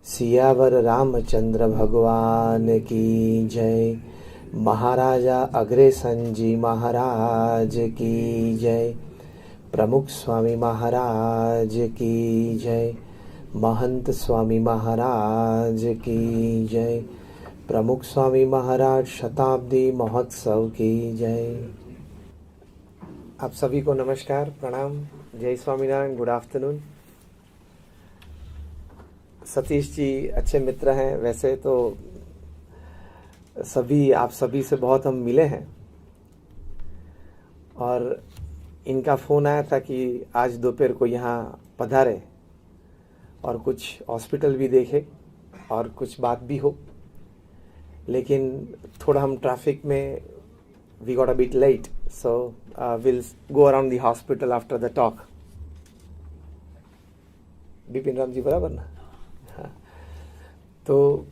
सियावर रामचंद्र भगवान की जय। महाराजा अग्रसेन जी महाराज की जय। प्रमुख स्वामी महाराज की जय। महंत स्वामी महाराज की जय। प्रमुख स्वामी महाराज शताब्दी महोत्सव की जय। आप सभी को नमस्कार, प्रणाम, जय स्वामीनारायण, गुड आफ्टरनून। सतीश जी अच्छे मित्र हैं, वैसे तो आप सभी से बहुत हम मिले हैं और इनका फ़ोन आया था कि आज दोपहर को यहाँ पधारे और कुछ हॉस्पिटल भी देखे और कुछ बात भी हो, लेकिन थोड़ा हम ट्रैफिक में we got a bit late, so will go around the hospital after the talk. Bipin Ram ji बराबर ना? हाँ, तो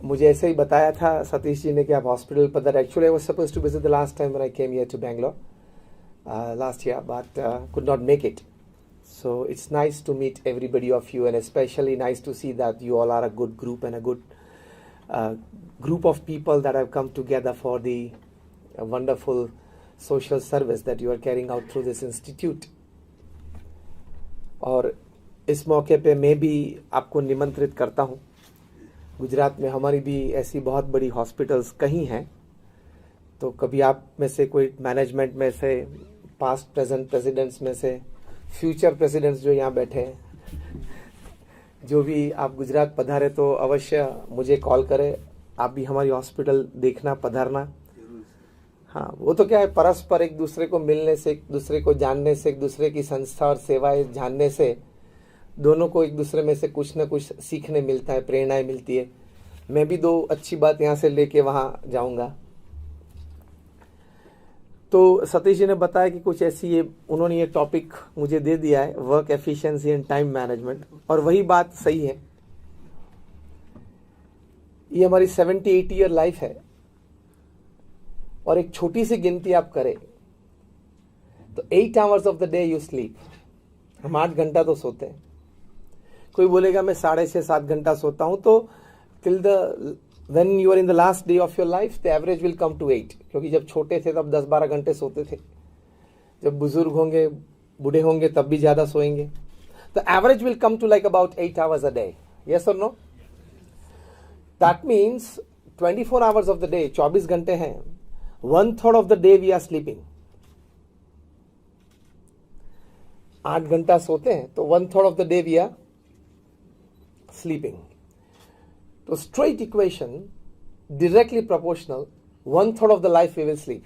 मुझे ऐसे ही बताया था सतीश जी ने कि आप हॉस्पिटल पधारे। Actually I was supposed to visit the last time when I came here to Bangalore last year, but could not make it. So it's nice to meet everybody of you, and especially nice to see that you all are a good group and a good group of people that have come together for the wonderful social service that you are carrying out through this institute. और इस मौके पे मैं भी आपको निमंत्रित करता हूँ। गुजरात में हमारी भी ऐसी बहुत बड़ी हॉस्पिटल्स कहीं हैं, तो कभी आप में से कोई मैनेजमेंट में से, पास्ट प्रेजेंट प्रेसिडेंट्स में से, फ्यूचर प्रेसिडेंट्स जो यहाँ बैठे हैं, जो भी आप गुजरात पधारे तो अवश्य मुझे कॉल करें। आप भी हमारी हॉस्पिटल देखना, पधारना। हाँ, वो तो क्या है, परस्पर एक दूसरे को मिलने से, एक दूसरे को जानने से, एक दूसरे की संस्था और सेवाएं जानने से दोनों को एक दूसरे में से कुछ न कुछ सीखने मिलता है, प्रेरणाएं मिलती है। मैं भी दो अच्छी बात यहाँ से लेके वहाँ जाऊँगा। तो सतीश जी ने बताया कि कुछ ऐसी उन्होंने ये टॉपिक मुझे दे दिया है, work efficiency and time management, और वही बात सही है। ये हमारी 78 ईयर लाइफ है और एक छोटी सी गिनती आप करें तो 8 hours of the day you sleep. हम 8 घंटा तो सोते हैं। कोई बोलेगा मैं 6.5-7 घंटा सोता हूं, तो till the when you are in the last day of your life the average will come to 8, क्योंकि जब छोटे थे तब 10-12 घंटे सोते थे। जब बुजुर्ग होंगे, बूढ़े होंगे, तब भी ज्यादा सोएंगे। The average will come to like about 8 hours a day. Yes or no? That means 24 hours of the day, 24 घंटे हैं, 1/3 of the day we are sleeping. 8 घंटा सोते हैं तो 1/3 of the day we are sleeping. तो straight equation, directly proportional, 1/3 of the life we will sleep.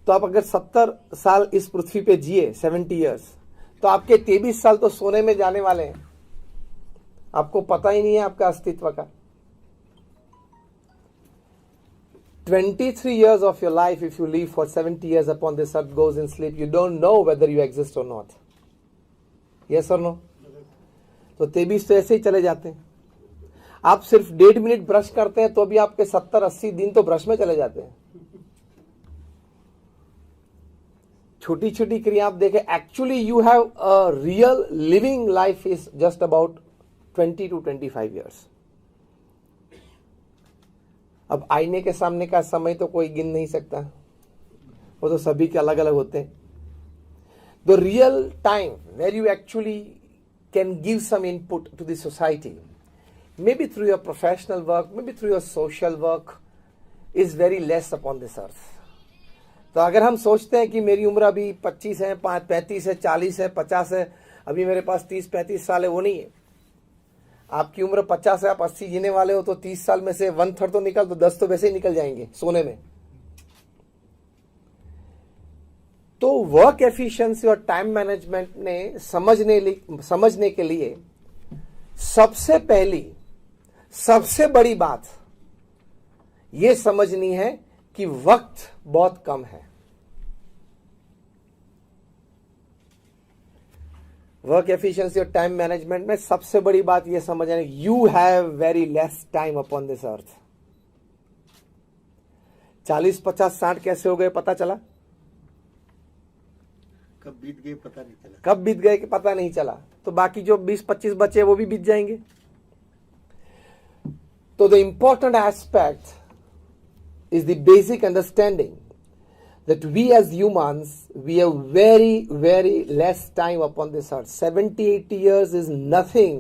तो आप अगर 70 साल इस पृथ्वी पे जिए, 70 years, तो आपके 23 साल तो सोने में जाने वाले हैं। आपको पता ही नहीं है आपका अस्तित्व का। 23 years of your life, if you live for 70 years upon this earth, goes in sleep. You don't know whether you exist or not. Yes or no? तो 23 तो ऐसे ही चले जाते हैं। आप सिर्फ 1.5 मिनट ब्रश करते हैं तो भी आपके 70-80 दिन तो ब्रश में चले जाते हैं। छोटी छोटी क्रिया आप देखें, actually you have a real living life is just about 20 to 25 years। अब आईने के सामने का समय तो कोई गिन नहीं सकता, वो तो सभी के अलग अलग होते हैं। The real time where you actually can give some input to the society, maybe through your professional work, maybe through your social work, is very less upon this earth. तो अगर हम सोचते हैं कि मेरी उम्र अभी 25 है, 35 है, 40 है, 50 है, अभी मेरे पास 30-35 साल है, वो नहीं है। आपकी उम्र 50 है, आप 80 जीने वाले हो, तो 30 साल में से 1/3 तो निकल, तो 10 तो वैसे ही निकल जाएंगे सोने में। तो वर्क एफिशिएंसी और टाइम मैनेजमेंट ने समझने के लिए सबसे बड़ी बात यह समझनी है कि वक्त बहुत कम है। वर्क एफिशिएंसी और टाइम मैनेजमेंट में सबसे बड़ी बात यह समझना है, you have very less time upon this earth. 40, 50, 60 कैसे हो गए पता चला? कब बीत गए पता नहीं चला। कब बीत गए कि पता नहीं चला। तो बाकी जो 20-25 बचे वो भी बीत जाएंगे। तो the important aspect is the basic understanding that we as humans, we have very less time upon this earth. 70-80 years is nothing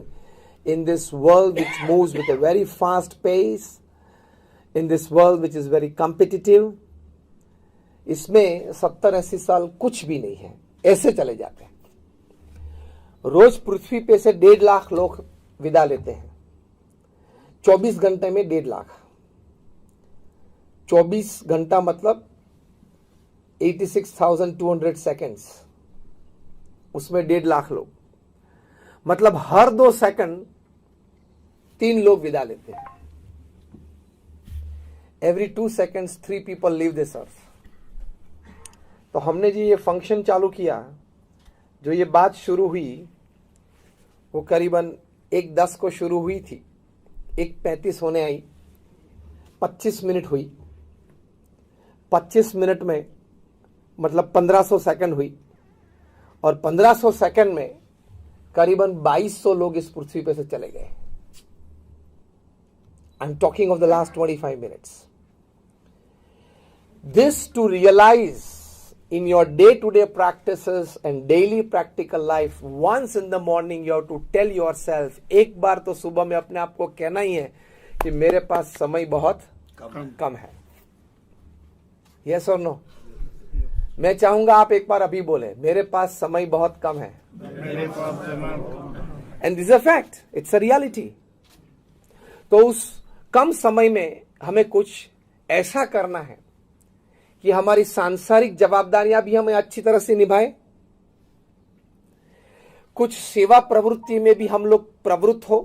in this world which moves with a very fast pace, in this world which is very competitive. इसमें 70-80 साल कुछ भी नहीं है, ऐसे चले जाते हैं। रोज पृथ्वी पे से 1.5 लाख लोग विदा लेते हैं। 24 घंटे में 1.5 लाख। 24 घंटा मतलब 86,200 सेकेंड्स, उसमें 1.5 लाख लोग, मतलब हर 2 सेकंड 3 लोग विदा लेते हैं। Every 2 seconds 3 people leave this earth. तो हमने जी ये फंक्शन चालू किया, जो ये बात शुरू हुई वो करीबन 1:10 को शुरू हुई थी, 1:35 होने आई, 25 मिनट हुई। 25 मिनट में मतलब 1500 सेकंड हुई, और 1500 सेकंड में करीबन 2200 लोग इस पृथ्वी पे से चले गए। I am talking of the last 25 minutes. This to realize in your day-to-day practices and daily practical life, once in the morning you have to tell yourself, एक बार तो सुबह में अपने आप को कहना ही है कि मेरे पास समय बहुत कम है। Yes or no? मैं चाहूंगा आप एक बार अभी बोले, मेरे पास समय बहुत कम है। And this is a fact, it's a reality. तो उस कम समय में हमें कुछ ऐसा करना है कि हमारी सांसारिक जवाबदारियां भी हमें अच्छी तरह से निभाएं, कुछ सेवा प्रवृत्ति में भी हम लोग प्रवृत्त हो,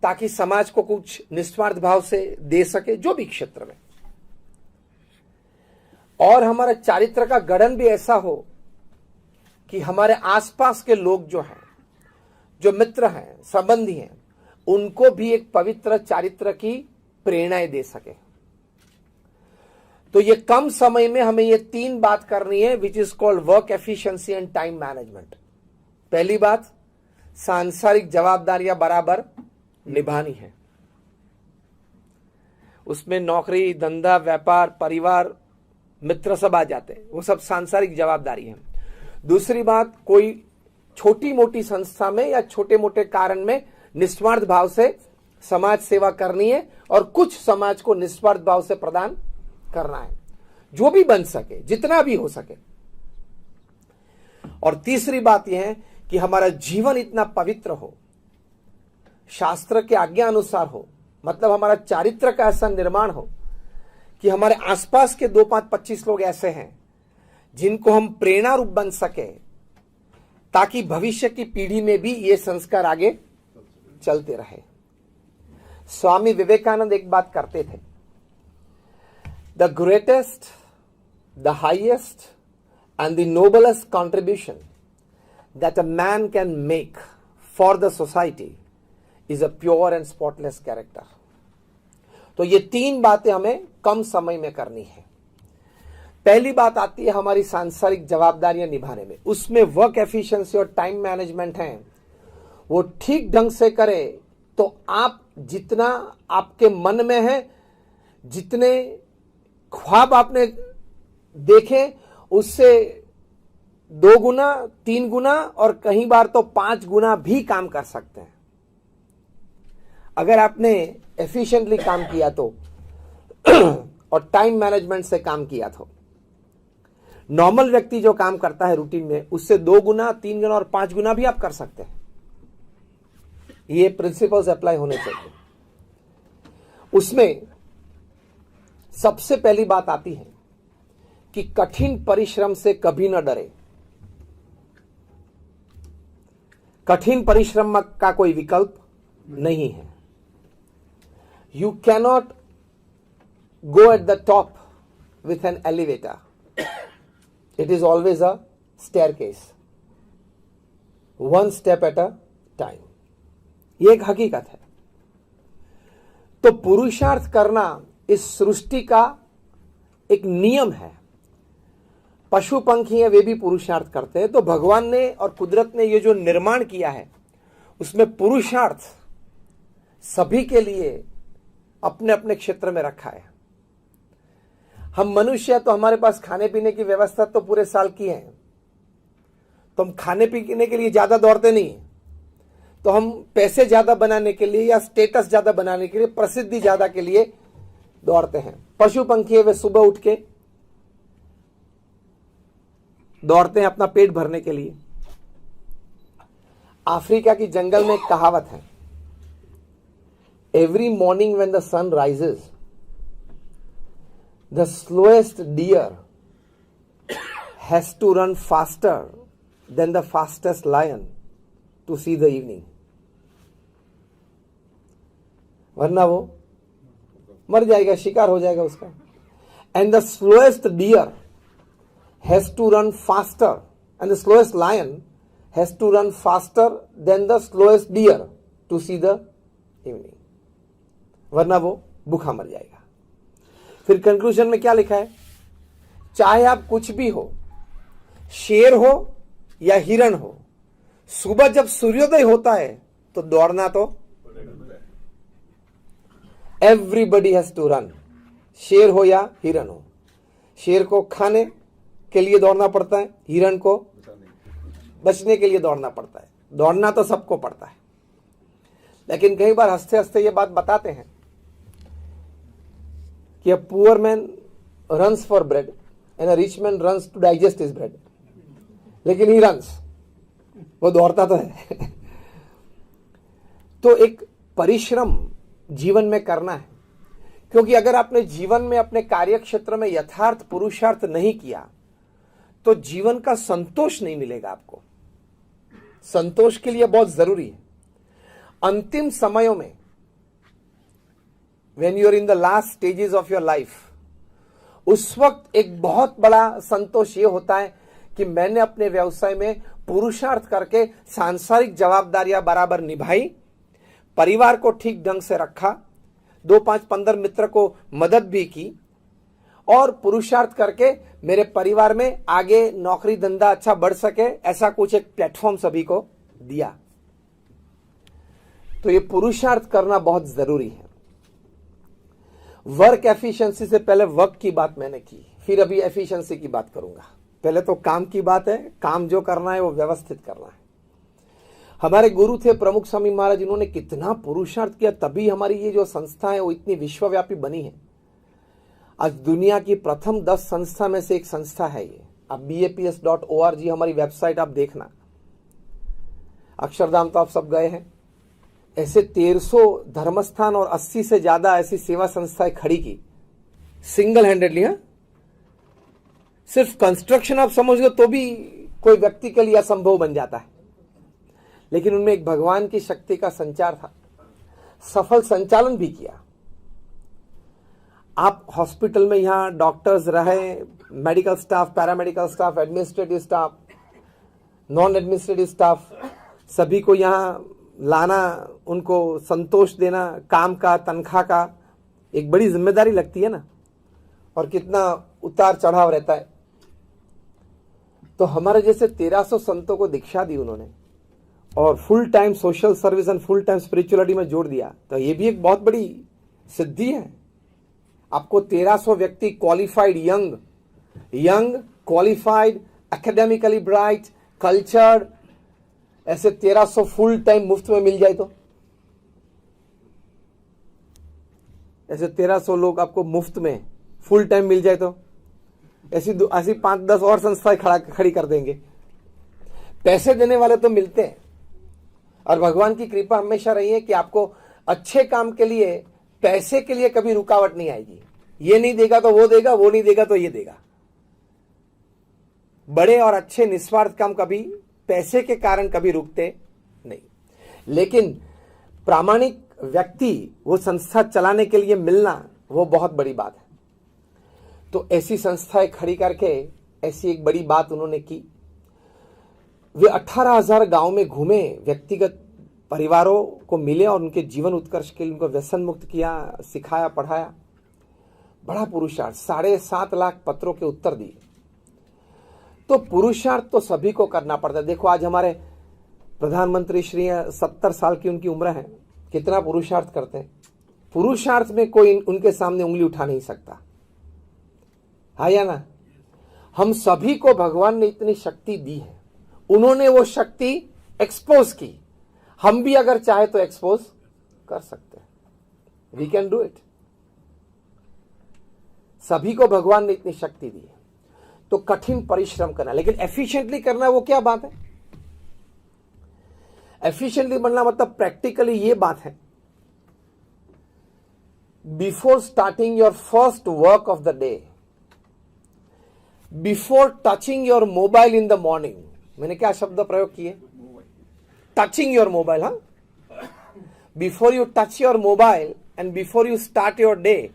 ताकि समाज को कुछ निस्वार्थ भाव से दे सके जो भी क्षेत्र में, और हमारा चारित्र का गठन भी ऐसा हो कि हमारे आसपास के लोग जो हैं, जो मित्र हैं, संबंधी हैं, उनको भी एक पवित्र चारित्र की प्रेरणाएं दे सके। तो ये कम समय में हमें ये 3 बात करनी है, which is called work efficiency and time management. पहली बात, सांसारिक जवाबदारियां बराबर निभानी है। उसमें नौकरी, धंधा, व्यापार, परिवार, मित्र सब आ जाते हैं, वो सब सांसारिक जवाबदारी है। दूसरी बात, कोई छोटी मोटी संस्था में या छोटे मोटे कारण में निस्वार्थ भाव से समाज सेवा करनी है, और कुछ समाज को निस्वार्थ भाव से प्रदान करना है, जो भी बन सके, जितना भी हो सके। और तीसरी बात यह है कि हमारा जीवन इतना पवित्र हो, शास्त्र के आज्ञा अनुसार हो, मतलब हमारा चारित्र का ऐसा निर्माण हो कि हमारे आसपास के 2-5-25 लोग ऐसे हैं जिनको हम प्रेरणा रूप बन सके, ताकि भविष्य की पीढ़ी में भी ये संस्कार आगे चलते रहे। स्वामी विवेकानंद एक बात करते थे, the greatest, the highest and the noblest contribution that a man can make for the society is a pure and spotless character. तो ये 3 बातें हमें कम समय में करनी है। पहली बात आती है हमारी सांसारिक जवाबदारियां निभाने में, उसमें वर्क एफिशिएंसी और टाइम मैनेजमेंट है, वो ठीक ढंग से करे तो आप जितना आपके मन में है, जितने ख्वाब आपने देखे, उससे 2 गुना, 3 गुना और कई बार तो 5 गुना भी काम कर सकते हैं, अगर आपने एफिशिएंटली काम किया तो और टाइम मैनेजमेंट से काम किया तो। नॉर्मल व्यक्ति जो काम करता है रूटीन में, उससे 2 गुना, 3 गुना और 5 गुना भी आप कर सकते हैं। ये प्रिंसिपल्स अप्लाई होने चाहिए। उसमें सबसे पहली बात आती है कि कठिन परिश्रम से कभी न डरे। कठिन परिश्रम का कोई विकल्प नहीं है। You cannot go at the top with an elevator, it is always a staircase, 1 step at a time. ये एक हकीकत है। तो पुरुषार्थ करना इस सृष्टि का एक नियम है। पशु पंखी हैं वे भी पुरुषार्थ करते हैं। तो भगवान ने और कुदरत ने ये जो निर्माण किया है उसमें पुरुषार्थ सभी के लिए अपने अपने क्षेत्र में रखा है। हम मनुष्य तो हमारे पास खाने पीने की व्यवस्था तो पूरे साल की है, तो हम खाने पीने के लिए ज्यादा दौड़ते नहीं, तो हम पैसे ज्यादा बनाने के लिए या स्टेटस ज्यादा बनाने के लिए, प्रसिद्धि ज्यादा के लिए दौड़ते हैं। पशु पंखी वे सुबह उठ के दौड़ते हैं अपना पेट भरने के लिए। अफ्रीका की जंगल में एक कहावत है, every morning when the sun rises the slowest deer has to run faster than the fastest lion to see the evening, वरना वो मर जाएगा, शिकार हो जाएगा उसका। And the slowest deer has to run faster and the slowest lion has to run faster than the slowest deer to see the evening, वरना वो भूखा मर जाएगा। फिर कंक्लूजन में क्या लिखा है, चाहे आप कुछ भी हो, शेर हो या हिरण हो, सुबह जब सूर्योदय होता है तो दौड़ना तो एवरीबडी हैज टू रन, शेर हो या हिरण हो। शेर को खाने के लिए दौड़ना पड़ता है, हिरण को बचने के लिए दौड़ना पड़ता है। दौड़ना तो सबको पड़ता है, लेकिन कई बार हंसते हंसते ये बात बताते हैं कि a poor man runs for bread and a rich man runs to digest his bread, लेकिन ही रन्स, वो दौड़ता तो है। तो एक परिश्रम जीवन में करना है, क्योंकि अगर आपने जीवन में अपने कार्य क्षेत्र में यथार्थ पुरुषार्थ नहीं किया तो जीवन का संतोष नहीं मिलेगा आपको। संतोष के लिए बहुत जरूरी है। अंतिम समयों में when you are in the last stages of your life, उस वक्त एक बहुत बड़ा संतोष ये होता है कि मैंने अपने व्यवसाय में पुरुषार्थ करके सांसारिक जवाबदारियां बराबर निभाई, परिवार को ठीक ढंग से रखा, 2, 5, 15 मित्र को मदद भी की, और पुरुषार्थ करके मेरे परिवार में आगे नौकरी धंधा अच्छा बढ़ सके, ऐसा कुछ एक प्लेटफॉर्म सभी को दिया। तो ये पुरुषार्थ करना बहुत जरूरी है। वर्क एफिशिएंसी से पहले वर्क की बात मैंने की, फिर अभी एफिशिएंसी की बात करूंगा। पहले तो काम की बात है, काम जो करना है वो व्यवस्थित करना है। हमारे गुरु थे प्रमुख स्वामी महाराज, इन्होंने कितना पुरुषार्थ किया, तभी हमारी ये जो संस्था है वो इतनी विश्वव्यापी बनी है। आज दुनिया की प्रथम 10 संस्था में से एक संस्था है ये। अब BAPS.org हमारी वेबसाइट आप देखना। अक्षरधाम तो आप सब गए हैं। ऐसे 1300 धर्मस्थान और 80 से ज्यादा ऐसी सेवा संस्थाएं खड़ी की सिंगल हैंडेडली। हाँ, सिर्फ कंस्ट्रक्शन आप समझ लो तो भी कोई व्यक्ति के लिए असंभव बन जाता है, लेकिन उनमें एक भगवान की शक्ति का संचार था। सफल संचालन भी किया। आप हॉस्पिटल में यहाँ डॉक्टर्स रहे, medical staff, paramedical staff, administrative staff, non administrative staff, सभी को यहाँ लाना, उनको संतोष देना, काम का, तनख्वाह का, एक बड़ी जिम्मेदारी लगती है ना, और कितना उतार चढ़ाव रहता है। तो हमारे जैसे 1300 संतों को दीक्षा दी उन्होंने, और full time social service and full time spirituality में जोड़ दिया। तो ये भी एक बहुत बड़ी सिद्धि है। आपको 1300 व्यक्ति qualified, young qualified, academically bright, cultured, ऐसे 1300 फुल टाइम मुफ्त में मिल जाए तो, ऐसे 1300 लोग आपको मुफ्त में फुल टाइम मिल जाए तो ऐसी 5-10 और संस्थाएं खड़ी कर देंगे। पैसे देने वाले तो मिलते हैं, और भगवान की कृपा हमेशा रही है कि आपको अच्छे काम के लिए, पैसे के लिए कभी रुकावट नहीं आएगी। ये नहीं देगा तो वो देगा, वो नहीं देगा तो ये देगा। बड़े और अच्छे निस्वार्थ काम कभी पैसे के कारण कभी रुकते नहीं, लेकिन प्रामाणिक व्यक्ति वो संस्था चलाने के लिए मिलना वो बहुत बड़ी बात है। तो ऐसी संस्थाएं खड़ी करके ऐसी एक बड़ी बात उन्होंने की। वे 18,000 गांव में घूमे, व्यक्तिगत परिवारों को मिले और उनके जीवन उत्कर्ष के लिए उनको व्यसन मुक्त किया, सिखाया, पढ़ाया। बड़ा पुरुषार्थ। 7.5 लाख पत्रों के उत्तर दिए। तो पुरुषार्थ तो सभी को करना पड़ता है। देखो आज हमारे प्रधानमंत्री श्री 70 साल की उनकी उम्र है, कितना पुरुषार्थ करते हैं। पुरुषार्थ में कोई उनके सामने उंगली उठा नहीं सकता, है या ना। हम सभी को भगवान ने इतनी शक्ति दी है, उन्होंने वो शक्ति एक्सपोज की, हम भी अगर चाहे तो एक्सपोज कर सकते हैं। We can do it. सभी को भगवान ने इतनी शक्ति दी है, तो कठिन परिश्रम करना, लेकिन एफिशिएंटली करना वो क्या बात है। एफिशिएंटली बनना मतलब प्रैक्टिकली ये बात है, before starting your first work of the day, before touching your mobile in the morning. मैंने क्या शब्द प्रयोग किए, टचिंग योर मोबाइल। हाँ, before you touch your mobile and before you start your day,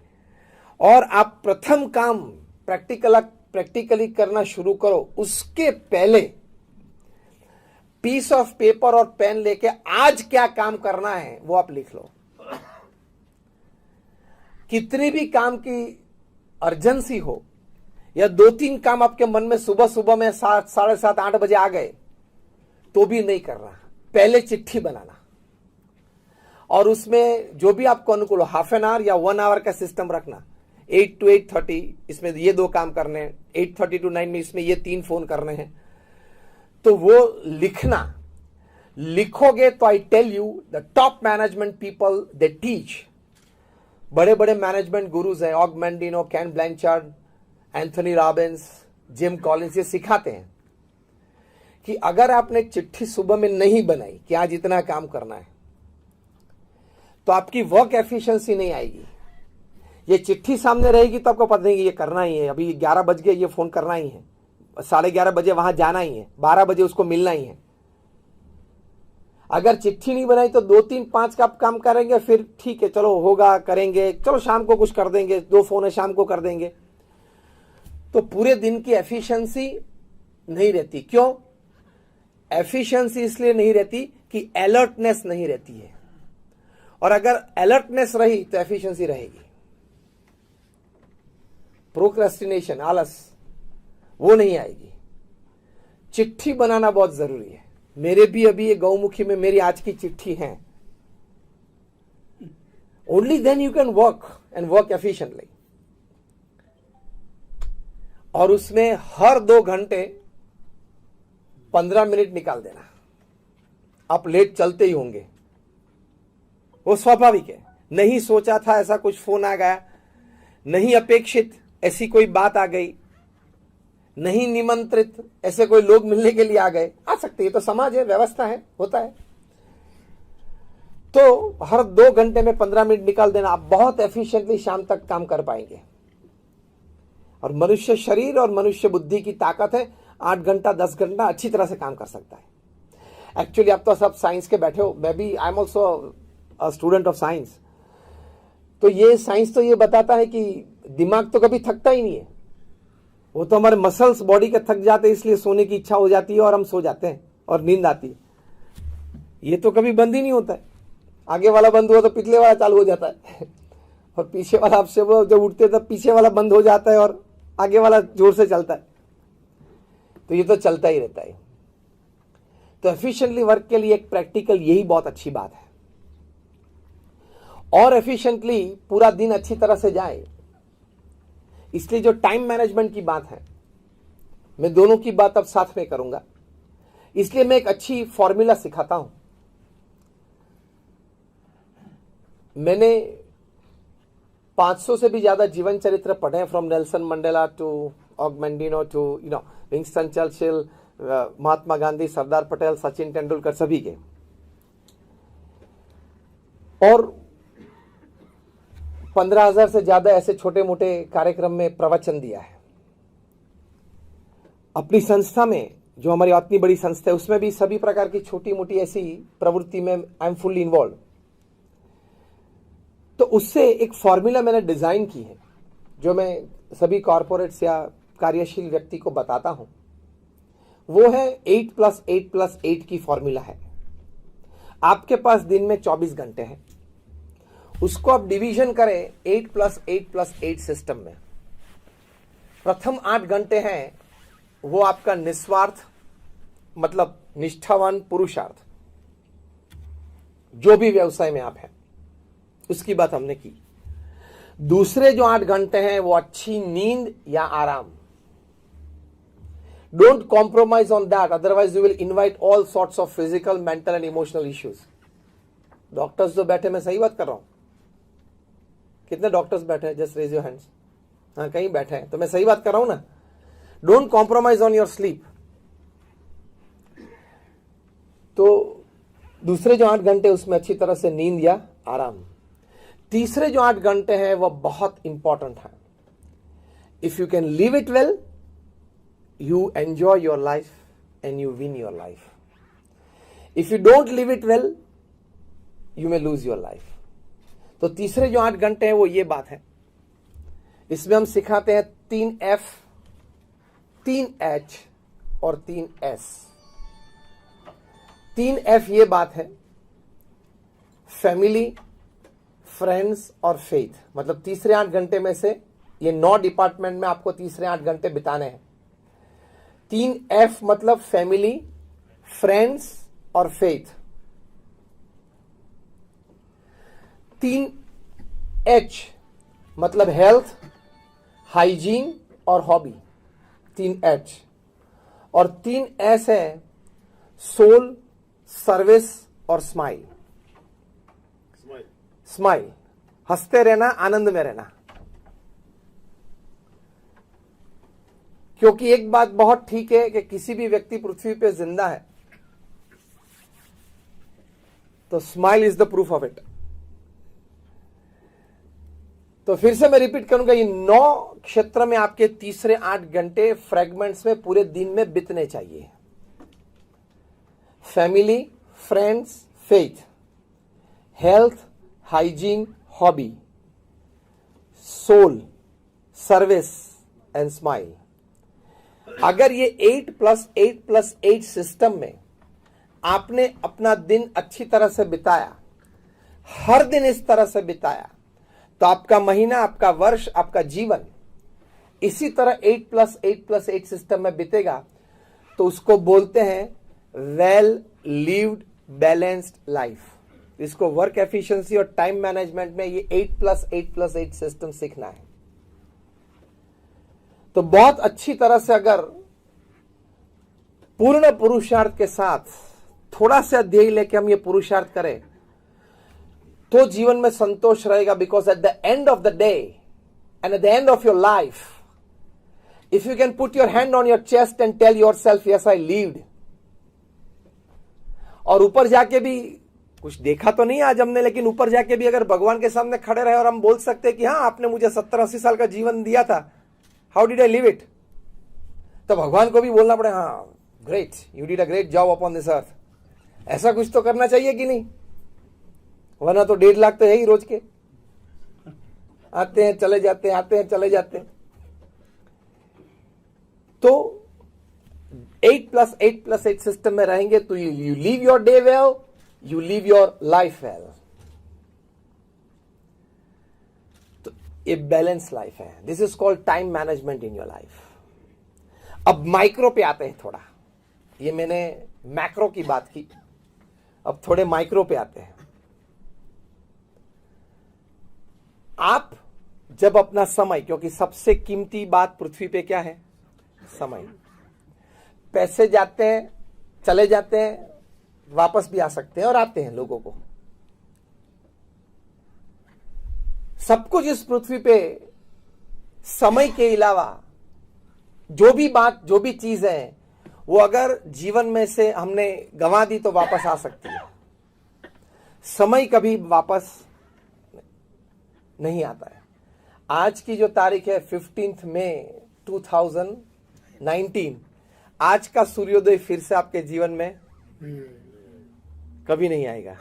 और आप प्रथम काम प्रैक्टिकली करना शुरू करो, उसके पहले पीस ऑफ पेपर और पेन लेके आज क्या काम करना है वो आप लिख लो। कितनी भी काम की अर्जेंसी हो, या 2-3 काम आपके मन में सुबह सुबह में 7, 7:30, 8 बजे आ गए तो भी नहीं करना, पहले चिट्ठी बनाना, और उसमें जो भी आपको अनुकूल हो, हाफ एन आवर या 1 आवर का सिस्टम रखना। 8 to 8:30 इसमें ये 2 काम करने हैं, 8:30 to 9 में इसमें ये 3 फोन करने हैं। तो वो लिखना, लिखोगे तो I tell you the top management people they teach, बड़े बड़े मैनेजमेंट गुरुज हैं, Og Mandino, Ken Blanchard, Anthony Robbins, Jim Collins, ये सिखाते हैं कि अगर आपने चिट्ठी सुबह में नहीं बनाई कि आज इतना काम करना है, तो आपकी वर्क एफिशिएंसी नहीं आएगी। ये चिट्ठी सामने रहेगी तो आपको पता नहीं कि ये करना ही है, अभी 11 बज गए, ये फोन करना ही है, 11:30 बजे वहां जाना ही है, 12 बजे उसको मिलना ही है। अगर चिट्ठी नहीं बनाई तो 2, 3, 5 का आप काम करेंगे, फिर ठीक है चलो होगा, करेंगे, चलो शाम को कुछ कर देंगे, 2 फोन है शाम को कर देंगे, तो पूरे दिन की एफिशिएंसी नहीं रहती। क्यों एफिशिएंसी इसलिए नहीं रहती कि अलर्टनेस नहीं रहती है, और अगर अलर्टनेस रही तो एफिशिएंसी रहेगी। प्रोक्रेस्टिनेशन, आलस, वो नहीं आएगी। चिट्ठी बनाना बहुत जरूरी है। मेरे भी अभी ये गौमुखी में मेरी आज की चिट्ठी है। Only then you can work and work efficiently. और उसमें हर 2 घंटे 15 मिनट निकाल देना। आप लेट चलते ही होंगे, वो स्वाभाविक है। नहीं सोचा था ऐसा कुछ फोन आ गया, नहीं अपेक्षित ऐसी कोई बात आ गई, नहीं निमंत्रित ऐसे कोई लोग मिलने के लिए आ गए, आ सकते हैं, तो समाज है, व्यवस्था है, होता है। तो हर 2 घंटे में 15 मिनट निकाल देना, आप बहुत एफिशिएंटली शाम तक काम कर पाएंगे। और मनुष्य शरीर और मनुष्य बुद्धि की ताकत है, 8 घंटा 10 घंटा अच्छी तरह से काम कर सकता है। एक्चुअली आप तो सब साइंस के बैठे हो, मैं भी, I am also a student of science. तो ये साइंस तो ये बताता है कि दिमाग तो कभी थकता ही नहीं है, वो तो हमारे मसल्स बॉडी के थक जाते हैं, इसलिए सोने की इच्छा हो जाती है और हम सो जाते हैं और नींद आती है। ये तो कभी बंद ही नहीं होता है। आगे वाला बंद हुआ तो पिछले वाला चालू हो जाता है और पीछे वाला, आपसे वो जब उठते तब पीछे वाला बंद हो जाता है और आगे वाला जोर से चलता है। तो ये तो चलता ही रहता है। तो एफिशिएंटली वर्क के लिए एक प्रैक्टिकल यही बहुत अच्छी बात है। और एफिशिएंटली पूरा दिन अच्छी तरह से जाए, इसलिए जो टाइम मैनेजमेंट की बात है, मैं दोनों की बात अब साथ में करूंगा। इसलिए मैं एक अच्छी फॉर्मूला सिखाता हूं। मैंने 500 से भी ज्यादा जीवन चरित्र पढ़े हैं, from Nelson Mandela to Og Mandino to Winston Churchill, Mahatma Gandhi, Sardar Patel, Sachin Tendulkar, सभी के। और 15,000 से ज्यादा ऐसे छोटे मोटे कार्यक्रम में प्रवचन दिया है। अपनी संस्था में, जो हमारी इतनी बड़ी संस्था है, उसमें भी सभी प्रकार की छोटी मोटी ऐसी प्रवृत्ति में आई एम फुल्ली इन्वॉल्व। तो उससे एक फॉर्मूला मैंने डिजाइन की है, जो मैं सभी कॉर्पोरेट्स या कार्यशील व्यक्ति को बताता हूं। वो है 8+8+8 की फॉर्मूला है। आपके पास दिन में 24 घंटे हैं, उसको आप डिवीजन करें 8+8+8 सिस्टम में। प्रथम 8 घंटे हैं वो आपका निस्वार्थ मतलब निष्ठावान पुरुषार्थ, जो भी व्यवसाय में आप हैं, उसकी बात हमने की। दूसरे जो 8 घंटे हैं वो अच्छी नींद या आराम। Don't compromise on that, otherwise you will invite all sorts of physical, mental and emotional issues. Doctors जो बैठे, मैं सही बात कर रहा हूं? कितने डॉक्टर्स बैठे हैं? Just raise your hands. हाँ, कहीं बैठे हैं, तो मैं सही बात कर रहा हूं ना? Don't compromise on your sleep. तो दूसरे जो 8 घंटे उसमें अच्छी तरह से नींद या आराम। तीसरे जो 8 घंटे हैं वह बहुत इंपॉर्टेंट है। If you can live it well, you enjoy your life and you win your life. If you don't live it well, you may lose your life. तो तीसरे जो 8 घंटे हैं वो ये बात है। इसमें हम सिखाते हैं 3 F, 3 H और 3 S। 3 F ये बात है, फैमिली, फ्रेंड्स और फेथ। मतलब तीसरे 8 घंटे में से ये 9 डिपार्टमेंट में आपको तीसरे 8 घंटे बिताने हैं। 3 F मतलब फैमिली, फ्रेंड्स और फेथ। 3 H मतलब हेल्थ, हाइजीन और हॉबी। 3 H और 3 S है सोल, सर्विस और स्माइल। स्माइल, हंसते रहना, आनंद में रहना। क्योंकि एक बात बहुत ठीक है कि किसी भी व्यक्ति पृथ्वी पे जिंदा है तो smile is the proof of it. तो फिर से मैं रिपीट करूंगा, ये 9 क्षेत्र में आपके तीसरे 8 घंटे फ्रेगमेंट्स में पूरे दिन में बीतने चाहिए। Family, friends, faith, health, hygiene, hobby, soul, service and smile. अगर ये 8+8+8 सिस्टम में आपने अपना दिन अच्छी तरह से बिताया, हर दिन इस तरह से बिताया, तो आपका महीना, आपका वर्ष, आपका जीवन इसी तरह 8+8+8 सिस्टम में बीतेगा। तो उसको बोलते हैं वेल लिव्ड बैलेंस्ड लाइफ। इसको वर्क एफिशिएंसी और टाइम मैनेजमेंट में ये 8+8+8 सिस्टम सीखना है। तो बहुत अच्छी तरह से अगर पूर्ण पुरुषार्थ के साथ थोड़ा सा ध्येय लेके हम ये पुरुषार्थ करें तो जीवन में संतोष रहेगा। Because at the end of the day and at the end of your life, if you can put your hand on your chest and tell yourself yes I lived, और ऊपर जाके भी कुछ देखा तो नहीं आज हमने, लेकिन ऊपर जाके भी अगर भगवान के सामने खड़े रहे और हम बोल सकते हैं कि हाँ आपने मुझे 70-80 साल का जीवन दिया था, how did I live it, तो भगवान को भी बोलना पड़े हाँ great, you did a great job upon this earth. ऐसा कुछ तो करना चाहिए कि नहीं? वरना तो 1.5 लाख तो है ही रोज के, आते हैं चले जाते हैं, आते हैं चले जाते हैं। तो 8+8+8 सिस्टम में रहेंगे तो you leave your day well, you leave your life well. तो ये बैलेंस लाइफ है। This is called time management in your life. अब माइक्रो पे आते हैं थोड़ा। ये मैंने मैक्रो की बात की, अब थोड़े माइक्रो पे आते हैं। आप जब अपना समय, क्योंकि सबसे कीमती बात पृथ्वी पे क्या है? समय। पैसे जाते हैं, चले जाते हैं, वापस भी आ सकते हैं और आते हैं लोगों को। सब कुछ इस पृथ्वी पे समय के अलावा जो भी बात, जो भी चीज है, वो अगर जीवन में से हमने गंवा दी तो वापस आ सकती है। समय कभी वापस नहीं आता है। आज की जो तारीख है 15 मई 2019, आज का सूर्योदय फिर से आपके जीवन में कभी नहीं आएगा।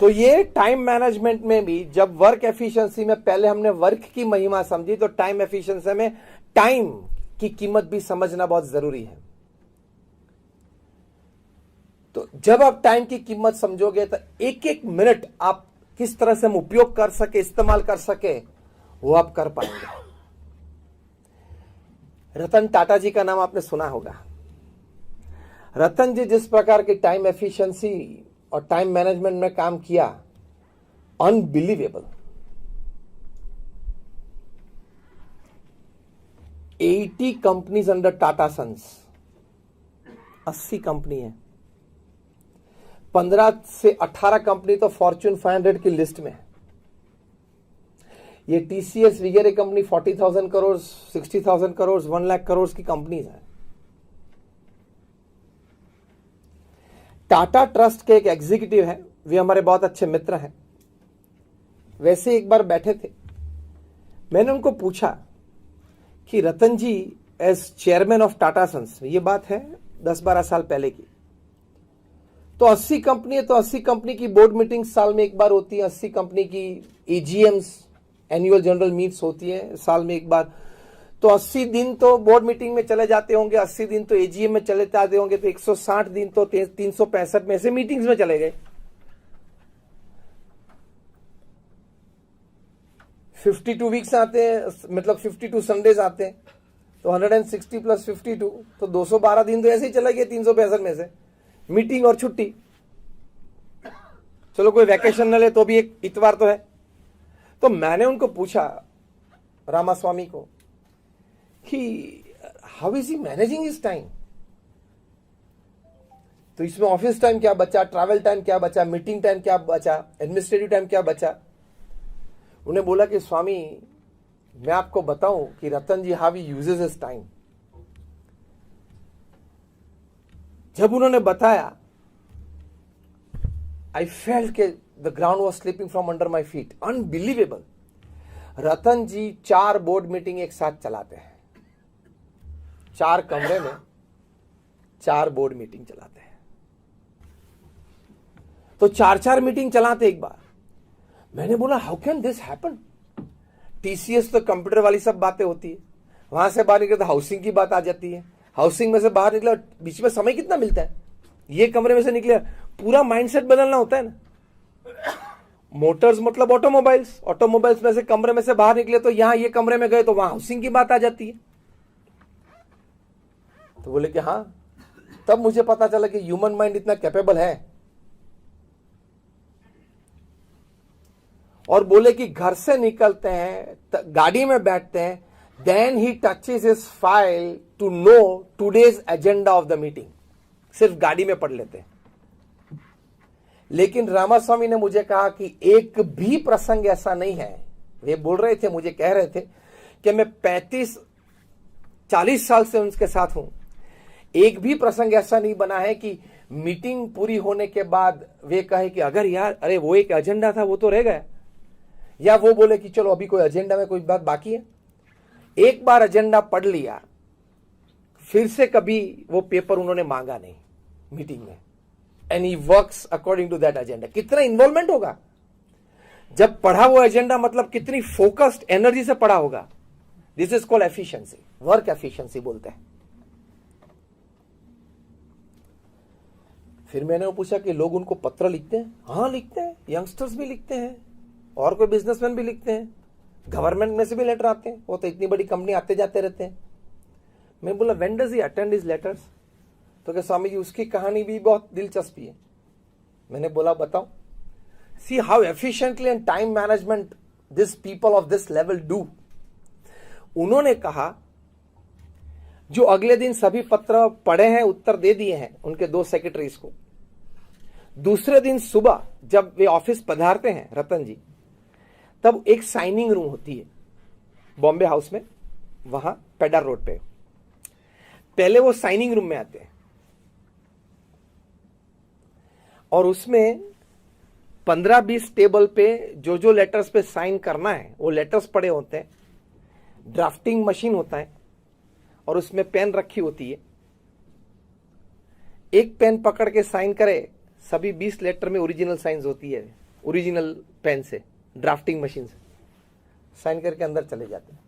तो ये टाइम मैनेजमेंट में भी, जब वर्क एफिशिएंसी में पहले हमने वर्क की महिमा समझी, तो टाइम एफिशिएंसी में टाइम की कीमत भी समझना बहुत जरूरी है। तो जब आप टाइम की कीमत समझोगे तो एक एक मिनट आप किस तरह से हम उपयोग कर सके, इस्तेमाल कर सके, वो आप कर पाएंगे। रतन टाटा जी का नाम आपने सुना होगा। रतन जी जिस प्रकार की टाइम एफिशिएंसी और टाइम मैनेजमेंट में काम किया, unbelievable. 80 companies under Tata Sons, 80 company है, 15 से 18 कंपनी तो फॉर्च्यून 500 की लिस्ट में है। ये टीसीएस वगैरह कंपनी 40,000 करोड़, 60,000 करोड़, 1 लाख करोड़ की कंपनीज है। टाटा ट्रस्ट के एक एग्जीक्यूटिव है, वे हमारे बहुत अच्छे मित्र हैं। वैसे एक बार बैठे थे, मैंने उनको पूछा कि Ratan ji as chairman of Tata sons, ये बात है 10-12 साल पहले की, तो 80 कंपनी है, तो 80 कंपनी की बोर्ड मीटिंग साल में एक बार होती है, 80 कंपनी की एजीएम्स, एनुअल जनरल मीट्स होती है साल में एक बार, तो 80 दिन तो बोर्ड मीटिंग में चले जाते होंगे, 80 दिन तो एजीएम में चले जाते होंगे, तो 160 दिन तो 365 में से मीटिंग्स में चले गए। 52 वीक्स आते हैं, मतलब 52 संडेज आते हैं, तो 160 प्लस 52 तो 212 दिन तो ऐसे ही चले गए 365 में से, मीटिंग और छुट्टी। चलो कोई वैकेशन न ले तो भी एक इतवार तो है। तो मैंने उनको पूछा, रामास्वामी को, कि how is he managing his time. तो इसमें ऑफिस टाइम क्या बचा, ट्रैवल टाइम क्या बचा, मीटिंग टाइम क्या बचा, एडमिनिस्ट्रेटिव टाइम क्या बचा। उन्हें बोला कि स्वामी, मैं आपको बताऊं कि Ratan ji how he uses his time. जब उन्होंने बताया, आई फेल्ट के the ground was slipping from under my feet, unbelievable. Ratan ji 4 board meeting एक साथ चलाते हैं, 4 कमरे में 4 बोर्ड मीटिंग चलाते हैं, तो 4-4 मीटिंग चलाते एक बार। मैंने बोला how can this happen. TCS तो कंप्यूटर वाली सब बातें होती है, वहां से बाहर निकले तो हाउसिंग की बात आ जाती है, हाउसिंग में से बाहर निकला, बीच में समय कितना मिलता है, ये कमरे में से निकले, पूरा माइंडसेट बदलना होता है ना। मोटर्स मतलब ऑटोमोबाइल्स, ऑटोमोबाइल्स में से कमरे में से बाहर निकले तो यहां ये कमरे में गए तो वहां हाउसिंग की बात आ जाती है। तो बोले कि हाँ, तब मुझे पता चला कि ह्यूमन माइंड इतना कैपेबल है। और बोले कि घर से निकलते हैं, गाड़ी में बैठते हैं, then he touches his file to know today's agenda of the meeting, सिर्फ गाड़ी में पढ़ लेते हैं। लेकिन रामास्वामी ने मुझे कहा कि एक भी प्रसंग ऐसा नहीं है, वे बोल रहे थे, मुझे कह रहे थे कि मैं 35-40 साल से उनके साथ हूं, एक भी प्रसंग ऐसा नहीं बना है कि मीटिंग पूरी होने के बाद वे कहे कि अगर यार, अरे वो एक एजेंडा था वो तो रह गया, या वो बोले कि चलो अभी कोई एजेंडा में कोई बात बाकी है। एक बार एजेंडा पढ़ लिया, फिर से कभी वो पेपर उन्होंने मांगा नहीं मीटिंग में, and he works according to that agenda. कितना इन्वॉल्वमेंट होगा जब पढ़ा वो एजेंडा, मतलब कितनी फोकस्ड एनर्जी से पढ़ा होगा। This is called efficiency, work efficiency बोलते हैं। फिर मैंने वो पूछा कि लोग उनको पत्र लिखते हैं? हाँ लिखते हैं, यंगस्टर्स भी लिखते हैं, और कोई बिजनेसमैन भी लिखते हैं, गवर्नमेंट में से भी लेटर आते हैं, वो तो इतनी बड़ी कंपनी आते जाते रहते हैं। मैं बोला when does he attend his letters? तो क्या स्वामी जी उसकी कहानी भी बहुत दिलचस्पी है। मैंने बोला बताओ। See how efficiently and time management this people of this level do. उन्होंने कहा जो अगले दिन सभी पत्र पढ़े हैं, उत्तर दे दिए हैं उनके 2 सेक्रेटरीज को, दूसरे दिन सुबह जब वे ऑफिस पधारते हैं रतन जी, तब एक साइनिंग रूम होती है बॉम्बे हाउस में, वहां पेडर रोड पे। पहले वो साइनिंग रूम में आते हैं और उसमें 15-20 टेबल पे जो जो लेटर्स पे साइन करना है वो लेटर्स पड़े होते हैं, ड्राफ्टिंग मशीन होता है और उसमें पेन रखी होती है। एक पेन पकड़ के साइन करे, सभी 20 लेटर में ओरिजिनल साइंस होती है, ओरिजिनल पेन से, ड्राफ्टिंग मशीन से साइन करके अंदर चले जाते हैं।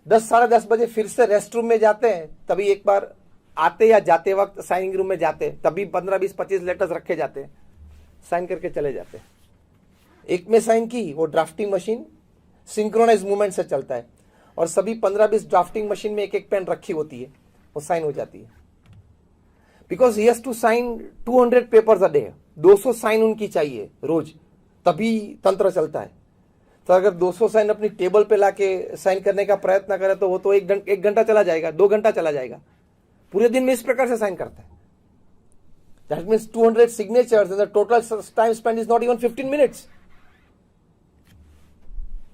10-10:30 बजे फिर से रेस्ट रूम में जाते हैं, तभी एक बार आते या जाते वक्त साइनिंग रूम में जाते, तभी 15-20-25 लेटर्स रखे जाते हैं, साइन करके चले जाते हैं। एक में साइन की, वो ड्राफ्टिंग मशीन सिंक्रोनाइज मूवमेंट से चलता है, और सभी 15-20 ड्राफ्टिंग मशीन में एक एक पेन रखी होती है, वो साइन हो जाती है। Because he has to sign 200 papers a day, 200 sign उनकी चाहिए रोज, तभी तंत्र चलता है। तो अगर 200 साइन अपनी टेबल पे लाके साइन करने का प्रयत्न करे तो वो तो एक घंटा चला जाएगा, 2 घंटा चला जाएगा। पूरे दिन में इस प्रकार से साइन करता है। That means 200 signatures and the total time spend is not even 15 minutes.